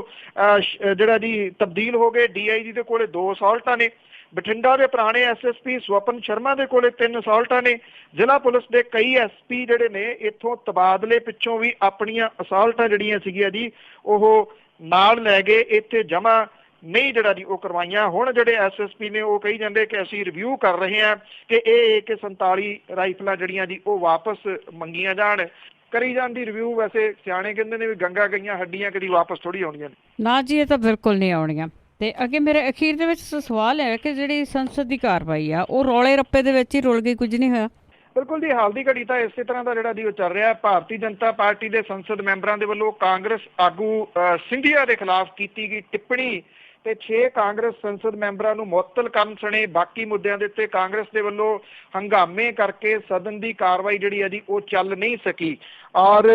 Speaker 2: ਜਿਹੜਾ ਜੀ ਤਬਦੀਲ ਹੋ ਗਏ DIG ਦੇ ਕੋਲੇ 2 ਅਸਾਲਟਾਂ ਨੇ। ਬਠਿੰਡਾ ਦੇ ਪੁਰਾਣੇ SSP ਸਵਪਨ ਸ਼ਰਮਾ ਦੇ ਕੋਲੇ 3 ਅਸਾਲਟਾਂ ਨੇ। ਜ਼ਿਲ੍ਹਾ ਪੁਲਿਸ ਦੇ ਕਈ SP ਜਿਹੜੇ ਨੇ ਇੱਥੋਂ ਤਬਾਦਲੇ ਪਿੱਛੋਂ ਵੀ ਆਪਣੀਆਂ ਅਸਾਲਟਾਂ ਜਿਹੜੀਆਂ ਸੀਗੀਆਂ ਜੀ ਉਹ ਨਾਲ ਲੈ ਗਏ, ਇੱਥੇ ਜਮ੍ਹਾਂ ਨਹੀਂ ਜਿਹੜਾ ਜੀ ਉਹ ਕਰਵਾਈਆਂ। ਹੁਣ ਜਿਹੜੇ SSP ਨੇ ਉਹ ਕਹੀ ਜਾਂਦੇ ਕਿ ਅਸੀਂ ਰਿਵਿਊ ਕਰ ਰਹੇ ਹਾਂ ਕਿ ਇਹ AK-47 ਰਾਈਫਲਾਂ ਜਿਹੜੀਆਂ ਜੀ ਉਹ ਵਾਪਸ ਮੰਗੀਆਂ ਜਾਣ, ਕਰੀ ਜਾਂਦੀ ਰਿਵਿਊ। ਵੈਸੇ ਸਿਆਣੇ ਕਹਿੰਦੇ ਨੇ ਵੀ ਗੰਗਾ ਗਈਆਂ ਹੱਡੀਆਂ ਕਦੀ ਵਾਪਸ ਥੋੜੀ ਆਉਣੀਆਂ ਨੇ।
Speaker 1: ਨਾ ਜੀ, ਇਹ ਤਾਂ ਬਿਲਕੁਲ ਨਹੀਂ ਆਉਣੀਆਂ। ਤੇ ਅੱਗੇ ਮੇਰੇ ਅਖੀਰ ਦੇ ਵਿੱਚ ਸਵਾਲ ਹੈ ਕਿ ਜਿਹੜੀ ਸੰਸਦ ਦੀ ਕਾਰਵਾਈ ਆ ਉਹ ਰੌਲੇ ਰੱਪੇ ਦੇ ਵਿੱਚ ਹੀ ਰੁਲ ਗਈ, ਕੁਝ ਨਹੀਂ ਹੋਇਆ।
Speaker 2: ਬਿਲਕੁਲ ਜੀ, ਹਾਲ ਦੀ ਘੜੀ ਤਾਂ ਇਸੇ ਤਰ੍ਹਾਂ ਦਾ ਜਿਹੜਾ ਜੀ ਉਹ ਚੱਲ ਰਿਹਾ। ਭਾਰਤੀ ਜਨਤਾ ਪਾਰਟੀ ਦੇ ਸੰਸਦ ਮੈਂਬਰਾਂ ਦੇ ਵੱਲੋਂ ਕਾਂਗਰਸ ਆਗੂ ਸਿੰਧੀਆ ਦੇ ਖਿਲਾਫ ਕੀਤੀ ਗਈ ਟਿੱਪਣੀ ਤੇ 6 ਕਾਂਗਰਸ ਸੰਸਦ ਮੈਂਬਰਾਂ ਨੂੰ ਮੁਅੱਤਲ ਕਰਨ ਸਣੇ ਬਾਕੀ ਮੁੱਦਿਆਂ ਦੇ ਉੱਤੇ ਕਾਂਗਰਸ ਦੇ ਵੱਲੋਂ ਹੰਗਾਮੇ ਕਰਕੇ ਸਦਨ ਦੀ ਕਾਰਵਾਈ ਜਿਹੜੀ ਹੈ ਜੀ ਉਹ ਚੱਲ ਨਹੀਂ ਸਕੀ ਔਰ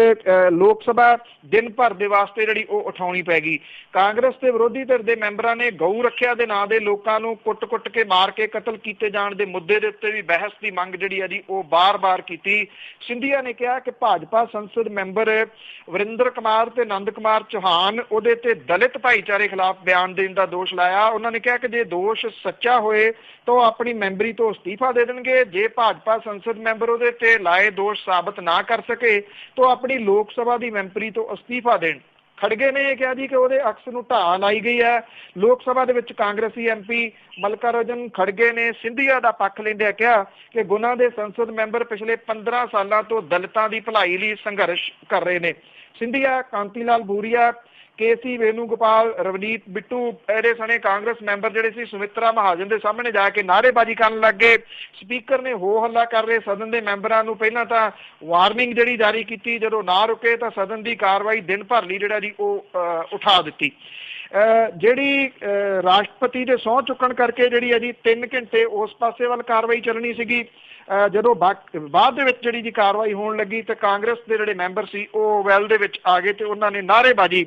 Speaker 2: ਲੋਕ ਸਭਾ ਦਿਨ ਭਰ ਦੇ ਵਾਸਤੇ ਜਿਹੜੀ ਉਹ ਉਠਾਉਣੀ ਪੈ ਗਈ। ਕਾਂਗਰਸ ਦੇ ਵਿਰੋਧੀ ਧਿਰ ਦੇ ਮੈਂਬਰਾਂ ਨੇ ਗਊ ਰੱਖਿਆ ਦੇ ਨਾਂ ਦੇ ਲੋਕਾਂ ਨੂੰ ਕੁੱਟ-ਕੁੱਟ ਕੇ ਮਾਰ ਕੇ ਕਤਲ ਕੀਤੇ ਜਾਣ ਦੇ ਮੁੱਦੇ ਦੇ ਉੱਤੇ ਵੀ ਬਹਿਸ ਦੀ ਮੰਗ ਜਿਹੜੀ ਹੈ ਜੀ ਉਹ ਬਾਰ-ਬਾਰ ਕੀਤੀ। ਸਿੰਧੀਆ ਨੇ ਕਿਹਾ ਕਿ ਭਾਜਪਾ ਸੰਸਦ ਮੈਂਬਰ ਵਰਿੰਦਰ ਕੁਮਾਰ ਤੇ ਨੰਦ ਕੁਮਾਰ ਚੌਹਾਨ ਉਹਦੇ ਤੇ ਦਲਿਤ ਭਾਈਚਾਰੇ ਖਿਲਾਫ ਬਿਆਨ ਦੇਣ ਦਾ ਦੋਸ਼ ਲਾਇਆ। ਉਹਨਾਂ ਨੇ ਕਿਹਾ ਕਿ ਜੇ ਦੋਸ਼ ਸੱਚਾ ਹੋਏ ਤਾਂ ਉਹ ਆਪਣੀ ਮੈਂਬਰੀ ਤੋਂ ਅਸਤੀਫਾ ਦੇ ਦੇਣਗੇ। ਜੇ ਭਾਜਪਾ ਸੰਸਦ ਮੈਂਬਰ ਉਹਦੇ ਤੇ ਲਾਏ ਦੋਸ਼ ਸਾਬਤ ਨਾ ਕਰ ਸਕੇ ਤਾਂ ਆਪਣੀ ਲੋਕ ਸਭਾ ਦੀ ਮੈਂਬਰੀ ਤੋਂ ਅਸਤੀਫਾ ਦੇਣ। ਖੜਗੇ ਨੇ ਇਹ ਕਿਹਾ ਜੀ ਕਿ ਉਹਦੇ ਅਕਸ ਨੂੰ ਢਾਹ ਲਾਈ ਗਈ ਹੈ। ਲੋਕ ਸਭਾ ਦੇ ਵਿੱਚ ਕਾਂਗਰਸੀ MP ਮਲਕਾਰਜਨ ਖੜਗੇ ਨੇ ਸਿੰਧੀਆ ਦਾ ਪੱਖ ਲੈਂਦਿਆਂ ਕਿਹਾ ਕਿ ਗੁਨਾ ਦੇ ਸੰਸਦ ਮੈਂਬਰ ਪਿਛਲੇ 15 ਸਾਲਾਂ ਤੋਂ ਦਲਿਤਾਂ ਦੀ ਭਲਾਈ ਲਈ ਸੰਘਰਸ਼ ਕਰ ਰਹੇ ਨੇ। ਸਿੰਧੀਆ, ਕਾਂਤੀ ਲਾਲ ਭੂਰੀਆ, KC ਵੇਣੂਗੋਪਾਲ, ਰਵਨੀਤ ਬਿੱਟੂ ਇਹਦੇ ਸਣੇ ਕਾਂਗਰਸ ਮੈਂਬਰ ਜਿਹੜੇ ਸੀ ਸੁਮਿਤਰਾ ਮਹਾਜਨ ਦੇ ਸਾਹਮਣੇ ਜਾ ਕੇ ਨਾਅਰੇਬਾਜ਼ੀ ਕਰਨ ਲੱਗ ਗਏ। ਸਪੀਕਰ ਨੇ ਹੋ ਹੱਲਾ ਕਰ ਰਹੇ ਸਦਨ ਦੇ ਮੈਂਬਰਾਂ ਨੂੰ ਪਹਿਲਾਂ ਤਾਂ ਵਾਰਨਿੰਗ ਜਿਹੜੀ ਜਾਰੀ ਕੀਤੀ, ਜਦੋਂ ਨਾ ਰੁਕੇ ਤਾਂ ਸਦਨ ਦੀ ਕਾਰਵਾਈ ਦਿਨ ਭਰ ਲਈ ਜਿਹੜਾ ਜੀ ਉਹ ਉਠਾ ਦਿੱਤੀ। ਜਿਹੜੀ ਰਾਸ਼ਟਰਪਤੀ ਦੇ ਸਹੁੰ ਚੁੱਕਣ ਕਰਕੇ ਜਿਹੜੀ ਹੈ ਜੀ 3 ਘੰਟੇ ਉਸ ਪਾਸੇ ਵੱਲ ਕਾਰਵਾਈ ਚੱਲਣੀ ਸੀਗੀ। ਜਦੋਂ ਬਾਅਦ ਦੇ ਵਿੱਚ ਜਿਹੜੀ ਜੀ ਕਾਰਵਾਈ ਹੋਣ ਲੱਗੀ ਤੇ ਕਾਂਗਰਸ ਦੇ ਜਿਹੜੇ ਮੈਂਬਰ ਸੀ ਉਹ ਵੈਲ ਦੇ ਵਿੱਚ ਆ ਗਏ ਤੇ ਉਹਨਾਂ ਨੇ ਨਾਅਰੇਬਾਜ਼ੀ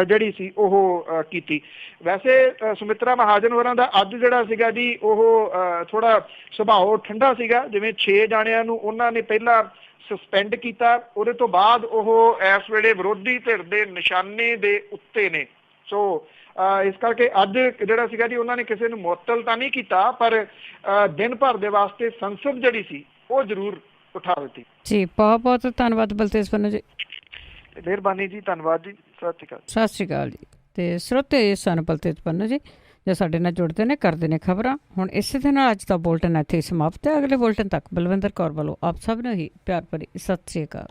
Speaker 2: ਜਿਹੜੀ ਸੀ ਉਹ ਕੀਤੀ। ਵੈਸੇ ਸੁਮਿਤਰਾ ਮਹਾਜਨ ਹੋਰਾਂ ਦਾ ਅੱਜ ਜਿਹੜਾ ਸੀਗਾ ਜੀ ਉਹ ਥੋੜਾ ਸੁਭਾਅ ਠੰਡਾ ਸੀਗਾ। ਜਿਵੇਂ 6 ਜਾਣਿਆਂ ਨੂੰ ਉਹਨਾਂ ਨੇ ਪਹਿਲਾਂ ਸਸਪੈਂਡ ਕੀਤਾ, ਉਹਦੇ ਤੋਂ ਬਾਅਦ ਉਹ ਇਸ ਵੇਲੇ ਵਿਰੋਧੀ ਧਿਰ ਦੇ ਨਿਸ਼ਾਨੇ ਦੇ ਉੱਤੇ ਨੇ। ਸੋ ਇਸ ਕਰਕੇ ਅੱਜ ਜਿਹੜਾ ਸੀਗਾ ਜੀ ਉਹਨਾਂ ਨੇ ਕਿਸੇ ਨੂੰ ਮੁਅੱਤਲ ਤਾਂ ਨਹੀਂ ਕੀਤਾ, ਪਰ ਦਿਨ ਭਰ ਦੇ ਵਾਸਤੇ ਸੰਸਦ ਜਿਹੜੀ ਸੀ ਉਹ ਜ਼ਰੂਰ ਉਠਾ ਦਿੱਤੀ।
Speaker 1: ਜੀ ਬਹੁਤ ਬਹੁਤ ਧੰਨਵਾਦ ਬਲਤੇਜ ਪੰਨੂ ਜੀ।
Speaker 2: ਮਿਹਰਬਾਨੀ ਜੀ, ਧੰਨਵਾਦ ਜੀ, ਸਤਿ ਸ਼੍ਰੀ ਅਕਾਲ।
Speaker 1: ਸਤਿ ਸ਼੍ਰੀ ਅਕਾਲ ਜੀ। ਤੇ ਸਰੋਤੇ ਸਨ ਬਲਤੇਜ ਪੰਨੂ ਜੀ ਜੋ ਸਾਡੇ ਨਾਲ ਜੁੜਦੇ ਨੇ, ਕਰਦੇ ਨੇ ਖਬਰਾਂ। ਹੁਣ ਇਸੇ ਦੇ ਨਾਲ ਅੱਜ ਦਾ ਬੁਲਟਨ ਇੱਥੇ ਸਮਾਪਤ ਹੈ। ਅਗਲੇ ਬੁਲਟਨ ਤੱਕ ਬਲਵਿੰਦਰ ਕੌਰ ਵੱਲੋਂ ਆਪ ਸਭ ਨੂੰ ਹੀ ਪਿਆਰ ਭਰੀ ਸਤਿ ਸ਼੍ਰੀ ਅਕਾਲ।